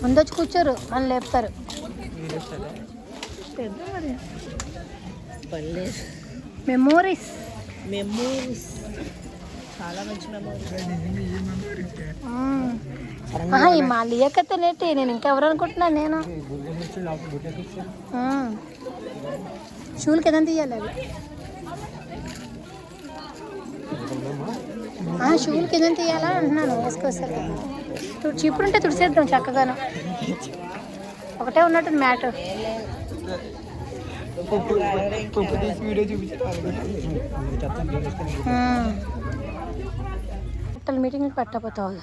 ముందు వచ్చి కూర్చోరు, మళ్ళీ లేపుతారు. మెమోరీస్ చాలా మంచి మెమోరీస్. మా లియకత్తనేటి నేను ఇంకెవరు అనుకుంటున్నాను. నేను షూలకి ఏదైనా తీయాలి అవి షూలకి ఏదైనా తీయాలా అంటున్నాను. వేసుకోసారి చీపురు ఉంటే తుడిసేద్దాం చక్కగాను. ఒకటే ఉన్నట్టు మ్యాటర్. మీటింగ్ పెట్టకపోతావు.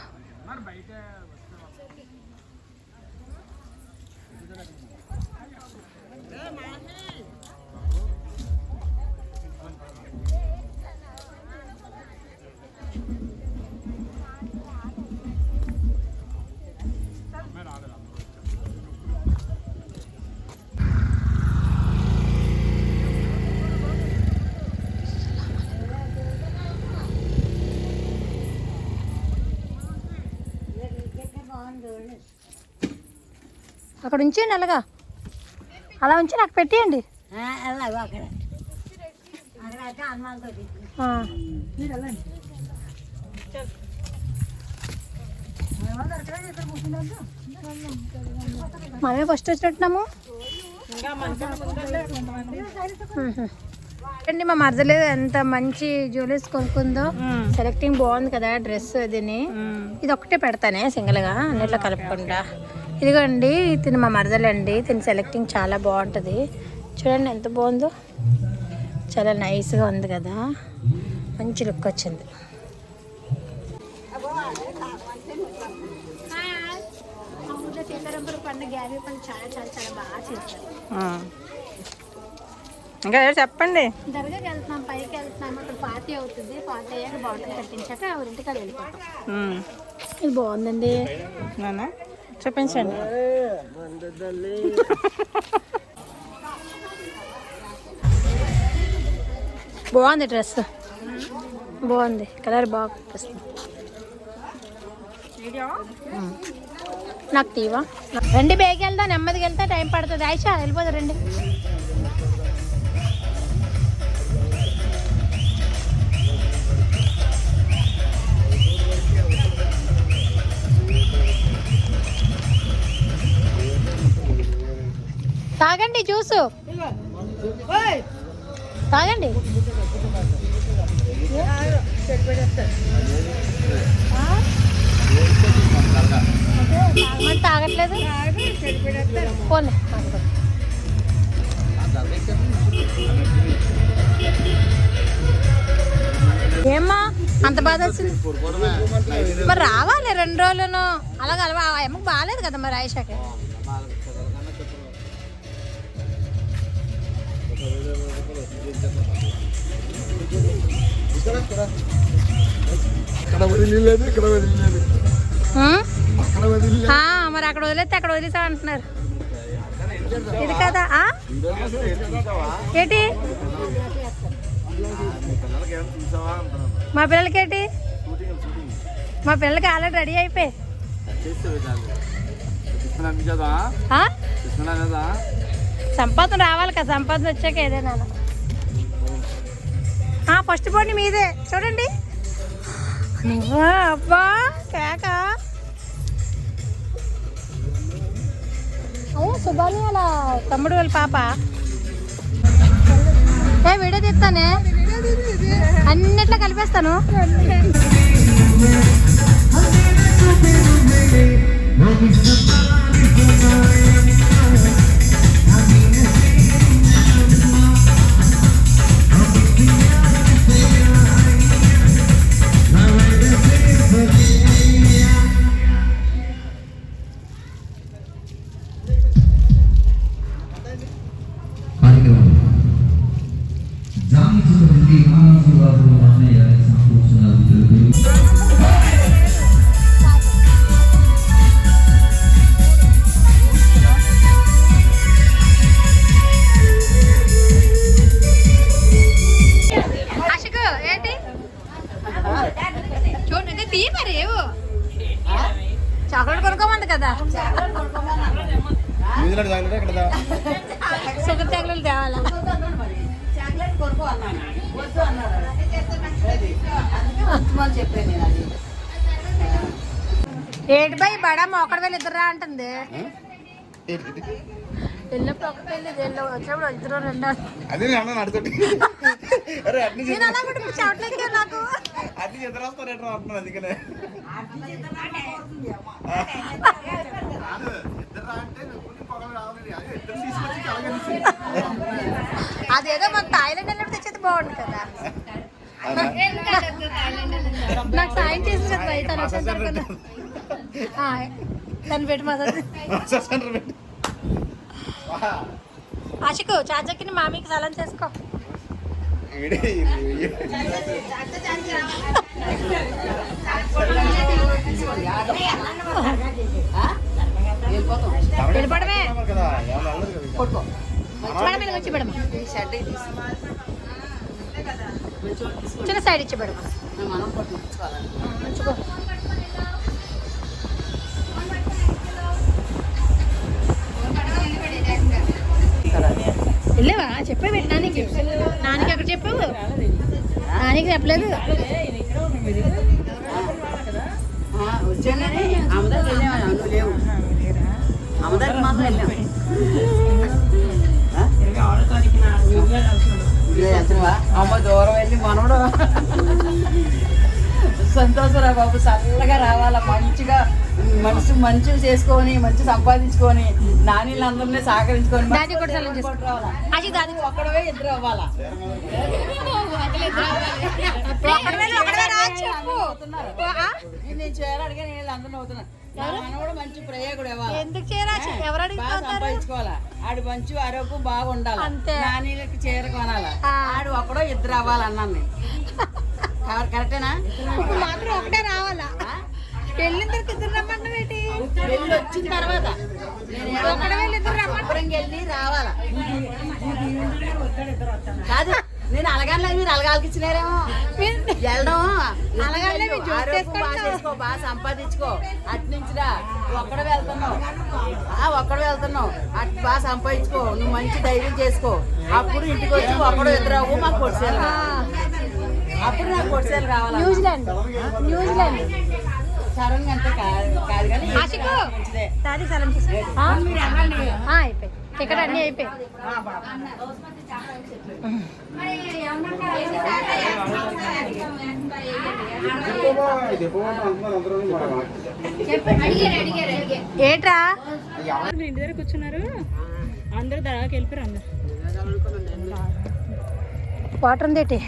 అక్కడ ఉంచేయండి, అలాగా అలా ఉంచి నాకు పెట్టేయండి. మనమే ఫస్ట్ వచ్చినట్టున్నాము అండి. మా మరదలు ఎంత మంచి జ్యువెలరీస్ కొనుక్కుందో. సెలెక్టింగ్ బాగుంది కదా డ్రెస్. అదిని ఇది ఒకటే పెడతానే సింగిల్గా, అన్నిట్లో కలుపుకుండా. ఇదిగోండి తిని మా మరదలండి. తిని సెలెక్టింగ్ చాలా బాగుంటుంది. చూడండి ఎంత బాగుందో, చాలా నైస్గా ఉంది కదా, మంచి లుక్ వచ్చింది. సీతారాంపురం పండుగ గ్యారీ పని చాలా చాలా చాలా బాగా చేస్తారు. ఇంకా చెప్పండి. దర్గాకి వెళ్తున్నాం, పైకి వెళ్తున్నాము. అక్కడ పార్టీ అవుతుంది. పార్టీ అయ్యాక బాటిల్ కట్టించాక ఎవరింటికి అది వెళ్ళిపోతాం. ఇది బాగుందండి. చూపించండి. బాగుంది డ్రెస్, బాగుంది కలర్ బాగా కనిపిస్తుంది. నాకు తీవా రండి, బేగి వెళ్దా, నెమ్మదికి వెళ్తా, టైం పడుతుంది. ఆయిషా వెళ్ళిపోదా రండి. తాగండి జ్యూసు, తాగండి. తాగట్లేదు పోలే. ఏమ్మా అంత బాధ వచ్చింది? మరి రావాలి 2 రోజులను. అలాగే అలవా ఏమో బాగాలేదు కదా మరి ఆయిషాకి. ఇక్కడ వదిలేదు, ఇక్కడ వదిలేదు, అక్కడ వదిలేదు. మరి అక్కడ వదిలేస్తే అక్కడ వదిలేసావు అంటున్నారు. ఇది కదా ఏంటి మా పిల్లలకి ఏంటి? మా పిల్లలకి ఆల్రెడీ రెడీ అయిపోయి సంపాదన రావాలి కదా, సంపాదన వచ్చాక ఏదైనా. ఫస్ట్ పోండి మీదే చూడండి. అబ్బా కేక అయ్యో సుబాని అలా తమ్ముడు వాళ్ళ పాప. వీడియో తీస్తానే, అన్నిట్లో కలిపేస్తాను. చాక్లెట్ కొనుక్కోమంది కదా, షుగర్ చాక్లెట్ తేవాలా? ఏంటి బాయ్ బడా మొక్కడ వెళ్ళి ఇద్దరురా అంటుంది. వెళ్ళినప్పుడు ఒకటి వెళ్ళేది, వచ్చినప్పుడు ఇద్దరు రెండు. నేను అలా కూడా ఇప్పుడు చావట్లేకే నాకు. అదేదో మన థాయిలాండ్ వెళ్ళినప్పుడు తెచ్చేది బాగుంది కదా. నాకు సాయం చేసేది బయట తను పెట్టి మసాజ్. ఆశకు చాచక్కి మామీకి సలాం చేసుకో. వెళ్ళిపోవడమే, వచ్చి పెడమా, చిన్న సైడ్ ఇచ్చి పెడమా. మంచుకో వెళ్ళావా? చెప్పావు నానికి, నానికి అక్కడ చెప్పావు, నానికి చెప్పలేదు. వచ్చానని అమ్మదానికి వెళ్ళావా? నువ్వు లేవు, అమ్మదానికి మాత్రం వెళ్ళాం. అమ్మ దూరం వెళ్ళి మనవడు సంతోషరా బాబు, చల్లగా రావాలా, మంచిగా మనసు మంచిగా చేసుకొని మంచి సంపాదించుకొని నానీళ్ళందరినీ సహకరించుకొని ఒక్కడవే ఇద్దరు అవ్వాలా. నేను చేయాలి అడిగా నేను అందరిని అవుతున్నాను. మనవడు మంచి ప్రయోగుడు ఇవ్వాలి, బాగా సంపాదించుకోవాలా, ఆడు మంచి ఆరోగ్యం బాగా ఉండాలి, నానీలకి చీర కొనాలా, ఆడు ఒక్కడో ఇద్దరు అవ్వాలన్నాను నేను. కరెక్టేనా? మాత్రం ఒకటే రావాలా? వెళ్ళిన తర్వాత ఇద్దరు రమ్మంటావు ఏంటి? వెళ్ళి వచ్చిన తర్వాత వెళ్ళి రావాలా కాదు. నేను అలగానే మీరు అలగాలకి ఇచ్చినారేమో. వెళ్ళడం బాగా సంపాదించుకో, అటు నుంచిరా ఒక్కడే వెళ్తున్నావు, అటు బాగా సంపాదించుకో, నువ్వు మంచి ధైర్యం చేసుకో. అప్పుడు ఇంటికి వచ్చి ఒక్కడో ఇద్దరు అవ్వు, మాకు పొడిసేలు, అప్పుడు నాకు పొడిసేలు కావాలి. న్యూజిలాండ్ సడన్ గా అంటే కాదు కానీ అయిపోయి ఇక్కడ అన్నీ అయిపోయి. ఏట్రా ఇంటి దగ్గర కూర్చున్నారు, అందరూ దళాకి వెళ్ళిపోయారు. అందరు వాటర్ ఉందేటి?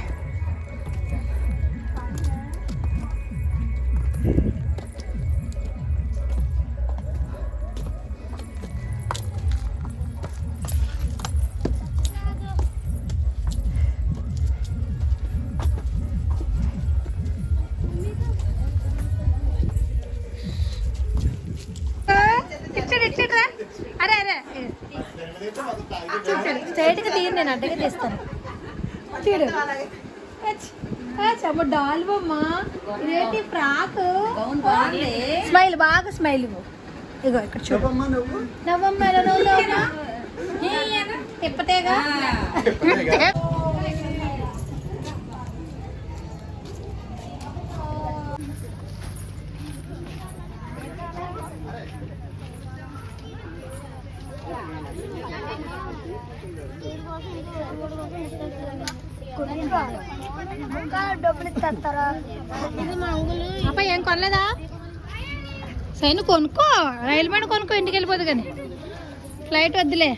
స్ట్రైట్గా తీయండి, నేను అడ్డగా తీస్తాను. చూడు చెమ్మ డాల్ బొమ్మ, ఇదేంటి ఫ్రాక్, స్మైల్ బాగా స్మైల్ ఇవ్వు. ఇగో ఇక్కడ చూడు, నవ్వమ్మ తిప్పతేగా. అప్ప ఏం కొనలేదా? సైన్ కొనుక్కో, రైలు బండి కొనుక్కో, ఇంటికి వెళ్ళిపోదు కానీ ఫ్లైట్ వద్దులే.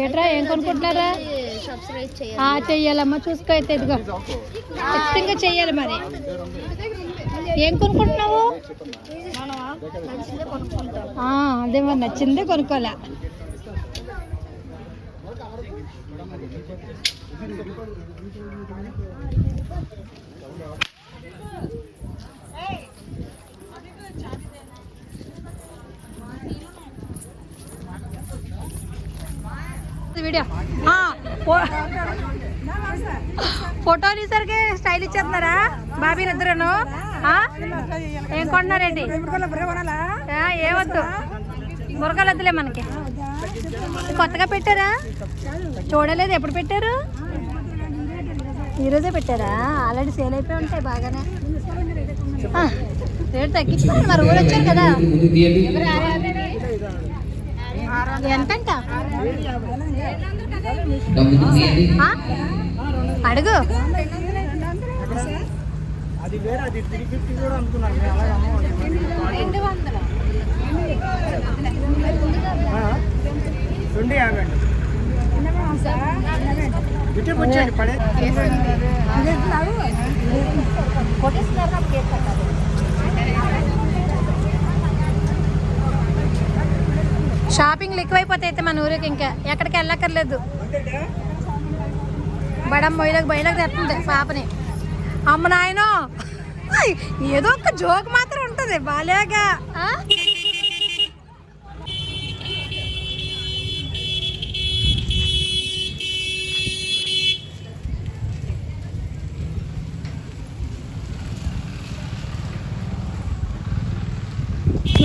ఏట్రా ఏం కొనుక్కుంటున్నారా? చెయ్యాలమ్మా, చూసుకో. అయితే ఇదిగో ఖచ్చితంగా చెయ్యాలి. మరి ఏం కొనుక్కుంటున్నావు? అదే మరి నచ్చిందే కొనుక్కోలే. వీడియో ఫోటో తీసరికి స్టైల్ ఇచ్చేస్తున్నారా బాబీ ఇద్దరును? ఏం కొంటున్నారేంటి? ఏవద్దు, మురగాలు వద్దులే మనకి. కొత్తగా పెట్టారా? చూడలేదు, ఎప్పుడు పెట్టారు? ఈరోజే పెట్టారా? ఆల్రెడీ సేల్ అయిపోయి ఉంటాయి బాగానే. రేటు తగ్గించుకోండి, మరి ఊరు వచ్చారు కదా. ఎంతంట అడుగు. షాపింగ్లు ఎక్కువైపోతాయి అయితే మన ఊరికి, ఇంకా ఎక్కడికి వెళ్ళక్కర్లేదు. బడం బయలకు తెస్తుంది పాపని. అమ్మ నాయనో, ఏదో ఒక జోక్ మాత్రం ఉంటుంది బాలేగా.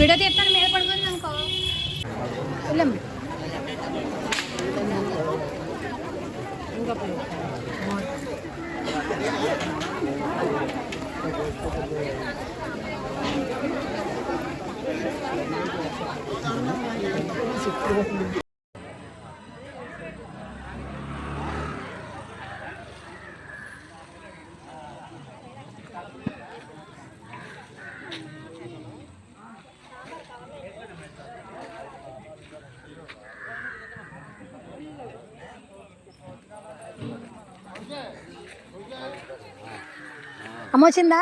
వీడియో తీస్తాను, మీద పడుకుంది అనుకో. వెళ్ళం అమ్మ వచ్చిందా?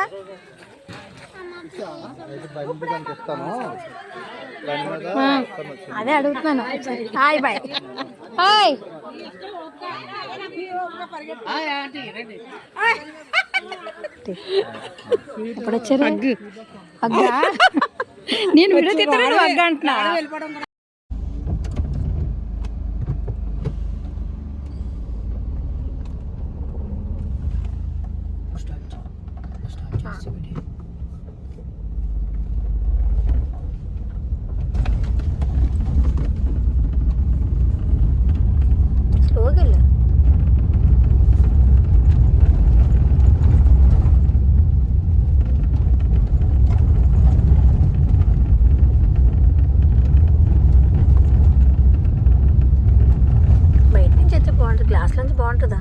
అదే అడుగుతున్నాను. Hi bye. హాయ్, ఎప్పుడు వచ్చారు? అగ్గా నేను వీడియో తీస్తాను, అగ్గ అంటున్నా. గ్లాస్ నుంచి బాగుంటుందా?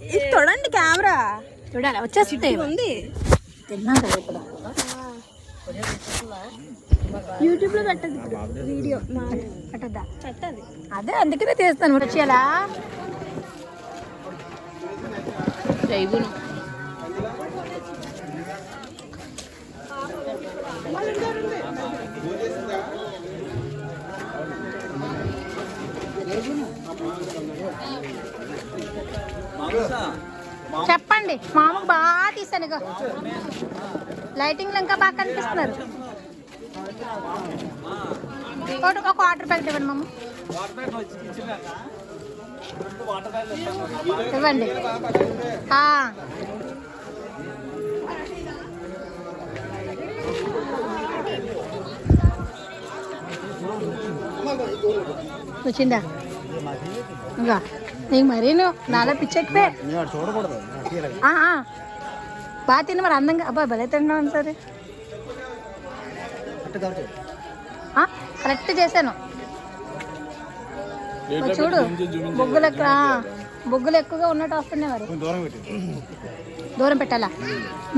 ఇది చూడండి కెమెరా చూడాలి వచ్చేసి ఉంది. తిన్నాం కదా ఇప్పుడు. యూట్యూబ్ లో పెట్టదు వీడియో పట్టద్దా? పెట్టదు. అదే అందుకనే తీస్తాను. వచ్చేలా జైబును చెప్పండి. మామకు బాగా తీసాను. ఇక లైటింగ్లు ఇంకా బాగా కనిపిస్తున్నారు. ఒక వాటర్ ప్యాకెట్ ఇవ్వండి మామ. ఇవ్వండి. వచ్చిందా? ఇంకా నీకు మరీ నాలో పిచ్చెక్కిపోయి చూడకూడదు. బాగా తిని మరి అందంగా. అబ్బా భలే తిన్నాను సరే. కరెక్ట్ చేశాను. చూడు బొగ్గులు ఎక్కువగా ఉన్నట్టు వస్తున్నాయి. మరి దూరం పెట్టాలా?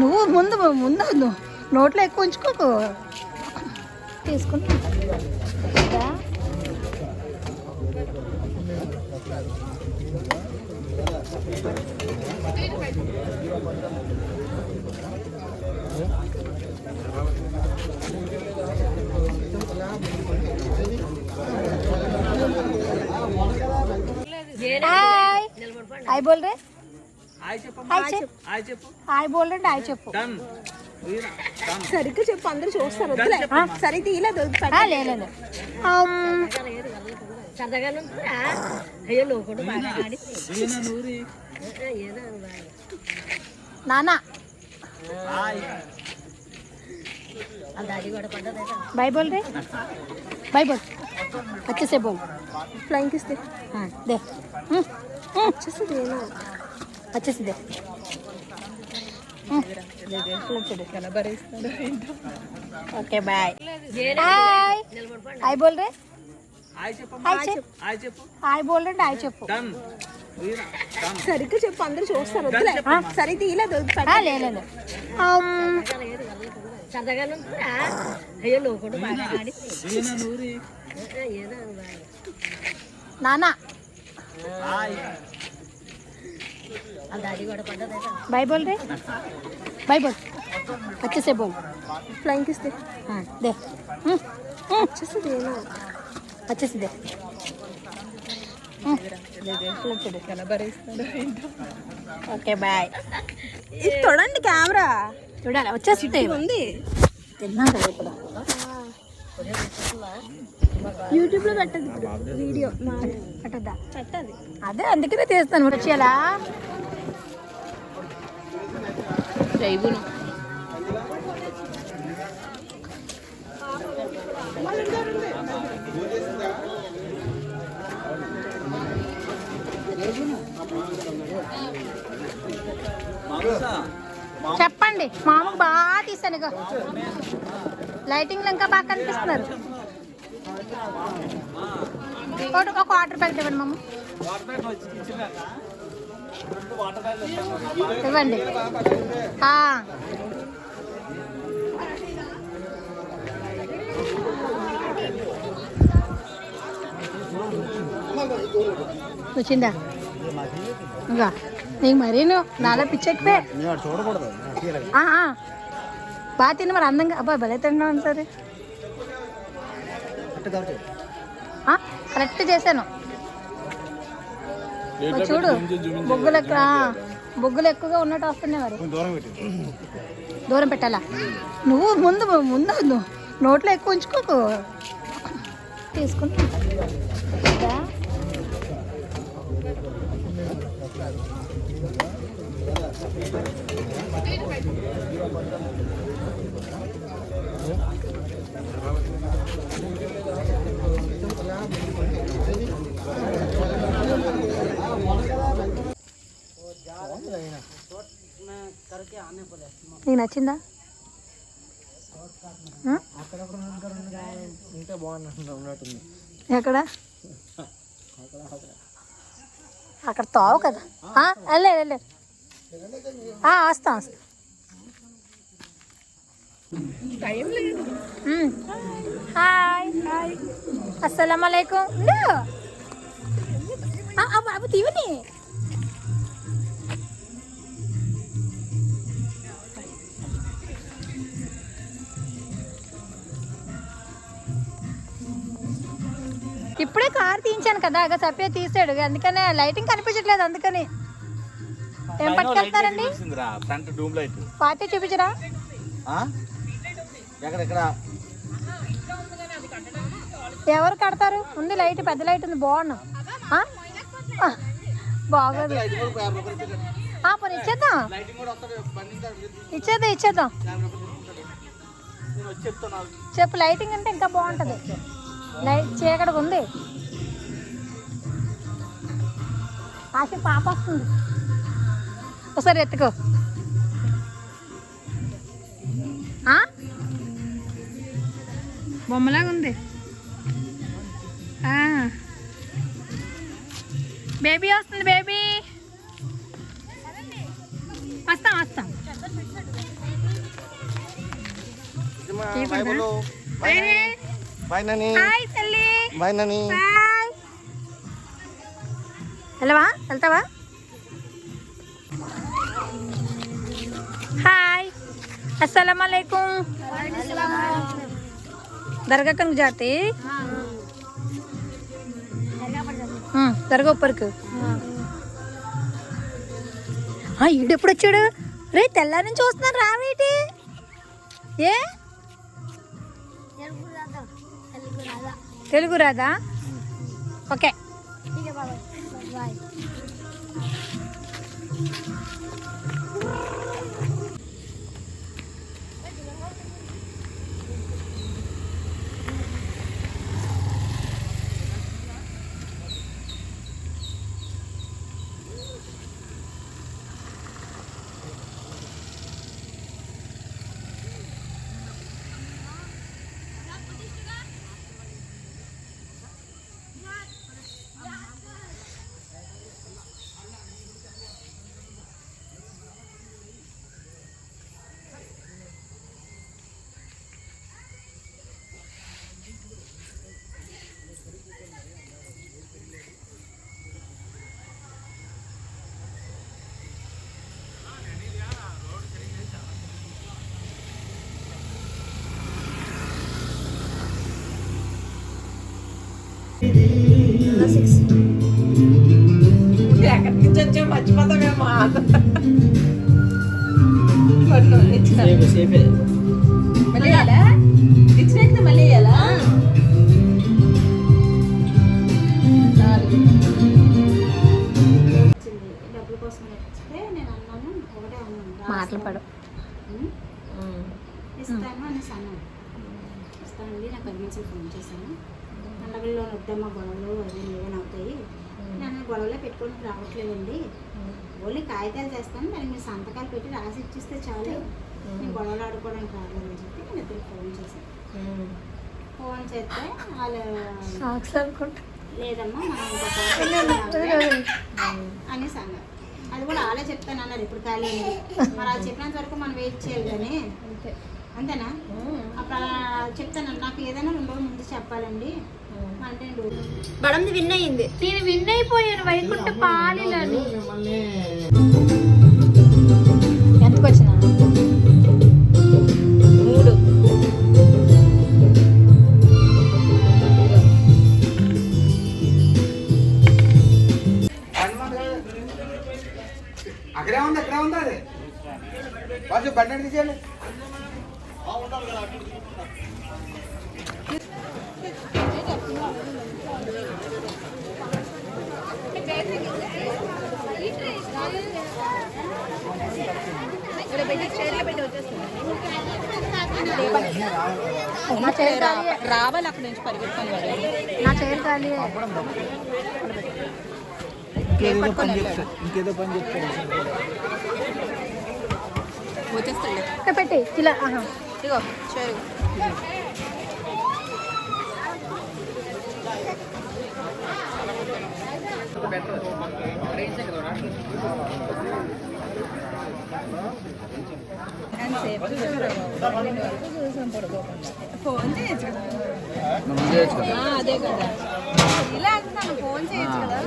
నువ్వు ముందు నోట్లో ఎక్కువ ఉంచుకోకు. తీసుకుంటా. हाय बोल रहे? हाय बोल रहे? हाय చెప్పు. సరిగ్గా చెప్పు, అందరూ చూస్తారు. సరిగ్గా తీయలేదు. లేదు నానా बाय बोल रहे? बाय बोल. अच्छे से बोल. ఫ్లైంగ్ కిస్ దే. दे. अच्छे से देना. अच्छे से दे. Okay bye. हाय हाय बोल रहे? हाय बोल रहे? हाय చెప్పు. సరిగ్గా చెప్పు, అందరూ చూస్తారు. సరిగ్గా తీయలేదు. లేదు నానా बाय बोल रहे? बाय बोल. अच्छे से बोल. ఫ్లైంగ్ కిస్ దే. दे. अच्छे से देना. अच्छे से दे. Okay bye. ఇది చూడండి కెమెరా. చూడాలి వచ్చేసి ఉంది. తిన్నాం కదా ఇప్పుడు. యూట్యూబ్ లో పెట్టదు వీడియో. పట్టద్దా? పెట్టదు. అదే అందుకనే తీస్తాను. వచ్చేలా జైబును చెప్పండి. మామకు బాగా తీసాను. ఇక లైటింగ్లు ఇంకా బాగా కనిపిస్తున్నారు. ఒక వాటర్ ప్యాకెట్ ఇవ్వండి మామ. ఇవ్వండి. వచ్చిందా? ఇంకా నీకు మరీ నాలో పిచ్చెక్కిపోయి చూడకూడదు. బాగా తిని మరి అందంగా. అబ్బా భలే తిన్నాను సరే. కరెక్ట్ చేశాను. చూడు బొగ్గులు ఎక్కువగా ఉన్నట్టు వస్తున్నాయి. మరి దూరం పెట్టాలా? నువ్వు ముందు నోట్లో ఎక్కువ ఉంచుకోకు. తీసుకుంటా. నీకు నచ్చిందా? ఎక్కడ అక్కడ తావు కదా. వెళ్ళే వస్తాం. హాయ్ అస్సలాముఅలైకుం. బాబు తీవని ఇప్పుడే కార్ తీయించాను కదా, సపే తీసాడు, అందుకనే లైటింగ్ కనిపించట్లేదు. అందుకని ఏం పట్టుకెళ్తారండి? ఫ్రంట్ డూమ్ లైట్ పార్టీ చూపించరా? ఎక్కడ ఎవరు కడతారు? ఉంది లైట్, పెద్ద లైట్ ఉంది. బాగున్నా బాగోదు. పోనీ ఇచ్చేద్దాం. చెప్పు. లైటింగ్ అంటే ఇంకా బాగుంటుంది. లైట్ చీకటిగా ఉంది. ఆశ పాప వస్తుంది, ఒకసారి ఎత్తుకో. బొమ్మలాగా ఉంది. బేబీ వస్తుంది. బేబీ వస్తాం. వెళ్తావా? హాయ్ अस्सलामुअलैकुम. दरगाह कन जाते? दरगाह ऊपर को. ఈడెప్పుడు వచ్చాడు? రే తెల్లారి నుంచి చూస్తున్నాను, రావేటి? ఏ తెలుగు రాదా? ఓకే. ఎక్కడి నుంచి వచ్చా మర్చిపోతామేమో. మళ్ళీ వేయాలా? ఇచ్చినాక మళ్ళీ వేయాలా? డబ్బుల కోసం వస్తే నేను అన్నాను, ఒకటే అన్నాను, మాటలు పడు ఇస్తాను అనేసి అన్నాను. ఇస్తానండి, నాకు పర్మిషన్ ఫోన్ చేశాను. పండగల్లో వద్దమ్మా, గొడవలు అవి ఏమైనా అవుతాయి, నన్ను గొడవలో పెట్టుకోవడానికి రావట్లేదండి, ఓన్లీ కాగితాలు చేస్తాను, దానికి మీరు సంతకాలు పెట్టి రాసి ఇచ్చిస్తే చాలు, నేను గొడవలు ఆడుకోవడానికి రాలేదని చెప్పి నేను ఇద్దరికి ఫోన్ చేశాను. ఫోన్ చేస్తే వాళ్ళు లేదమ్మా అనేసి అన్నారు. అది కూడా అలా చెప్తాను అన్నారు, ఇప్పుడు ఖాళీ అయింది. మరి అది చెప్పినంత వరకు మనం వెయిట్ చేయాలి కానీ, అంతేనా? అప్పుడు అలా చెప్తాను, నాకు ఏదైనా 2 రోజుల ముందు చెప్పాలండి అంటే. బడంది విన్ అయ్యింది. నేను విన్ అయిపోయాను వైకుంఠ పాలిలని. ఎంతకు వచ్చిన? 3. అక్కడే ఉంది అది వాళ్ళు బండి తీసేయాలి. రావాలి అక్కడ నుంచి పరిగెత్తాను. నా చైర్ ఖాళీ. ఇంకేదో పని చెప్తాను వచ్చేస్తాడు. పెట్టి ఇలా ఇగో చైర్. ఫోన్ చేయొచ్చు కదా. అదే కదా ఇలా అంటున్నాను, ఫోన్ చేయొచ్చు కదా.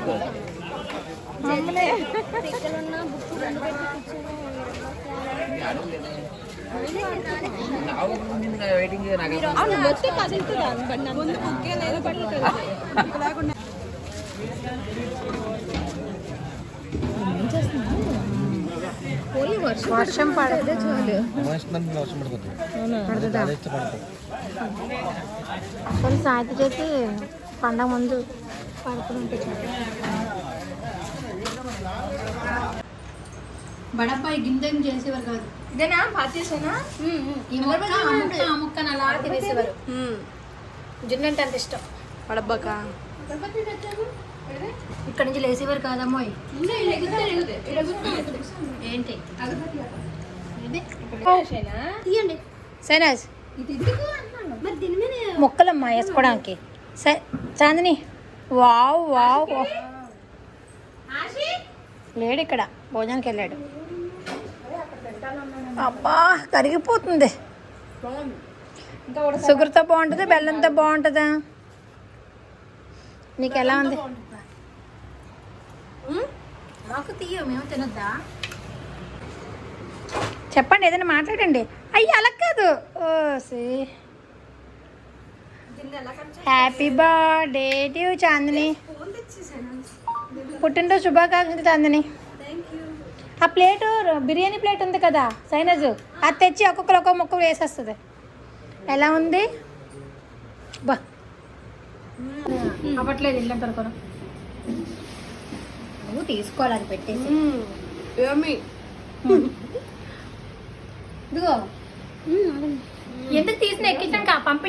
వర్షం పడదే చాలు. కొన్ని సాయంత్రం చేసి పండగ ముందు పడుకుని ఉంటే చాలు. బడపాయి గింజని చేసేవారు కాదు. ఇదేనా పాచేసేనా? ఈ మొక్క ఆ ముక్కను అలా తినేసేవారు. జున్ను అంటే అంత ఇష్టం. పడబ్బక ఇక్కడ నుంచి లేసేవారు కాదమ్మో. ఏంటి తీయండి సైనాజ్ మొక్కలమ్మా వేసుకోవడానికి. Chandini wow wow. లేడు ఇక్కడ, భోజనానికి వెళ్ళాడు. అబ్బా కరిగిపోతుంది. షుగర్తో బాగుంటుందా బెల్లంతో బాగుంటుందా? నీకు ఎలా ఉంది? మాకు తీయ, మేము తినొద్దా? చెప్పండి, ఏదైనా మాట్లాడండి. అయ్యి అలా కాదు. Happy birthday to Chandini. పుట్టినరోజు శుభాకాంక్షలు చాందిని. ఆ ప్లేటు బిర్యానీ ప్లేట్ ఉంది కదా సైనజు, అది తెచ్చి ఒక్కొక్కరు ఒక్కొక్క ముక్క వేసేస్తుంది. ఎలా ఉంది? బా అవ్వట్లేదు. ఇల్లంత వరకు నువ్వు తీసుకోవాలి పెట్టేసి. ఇదిగో ఎందుకు తీసిన ఎక్కించాక పంపించాను.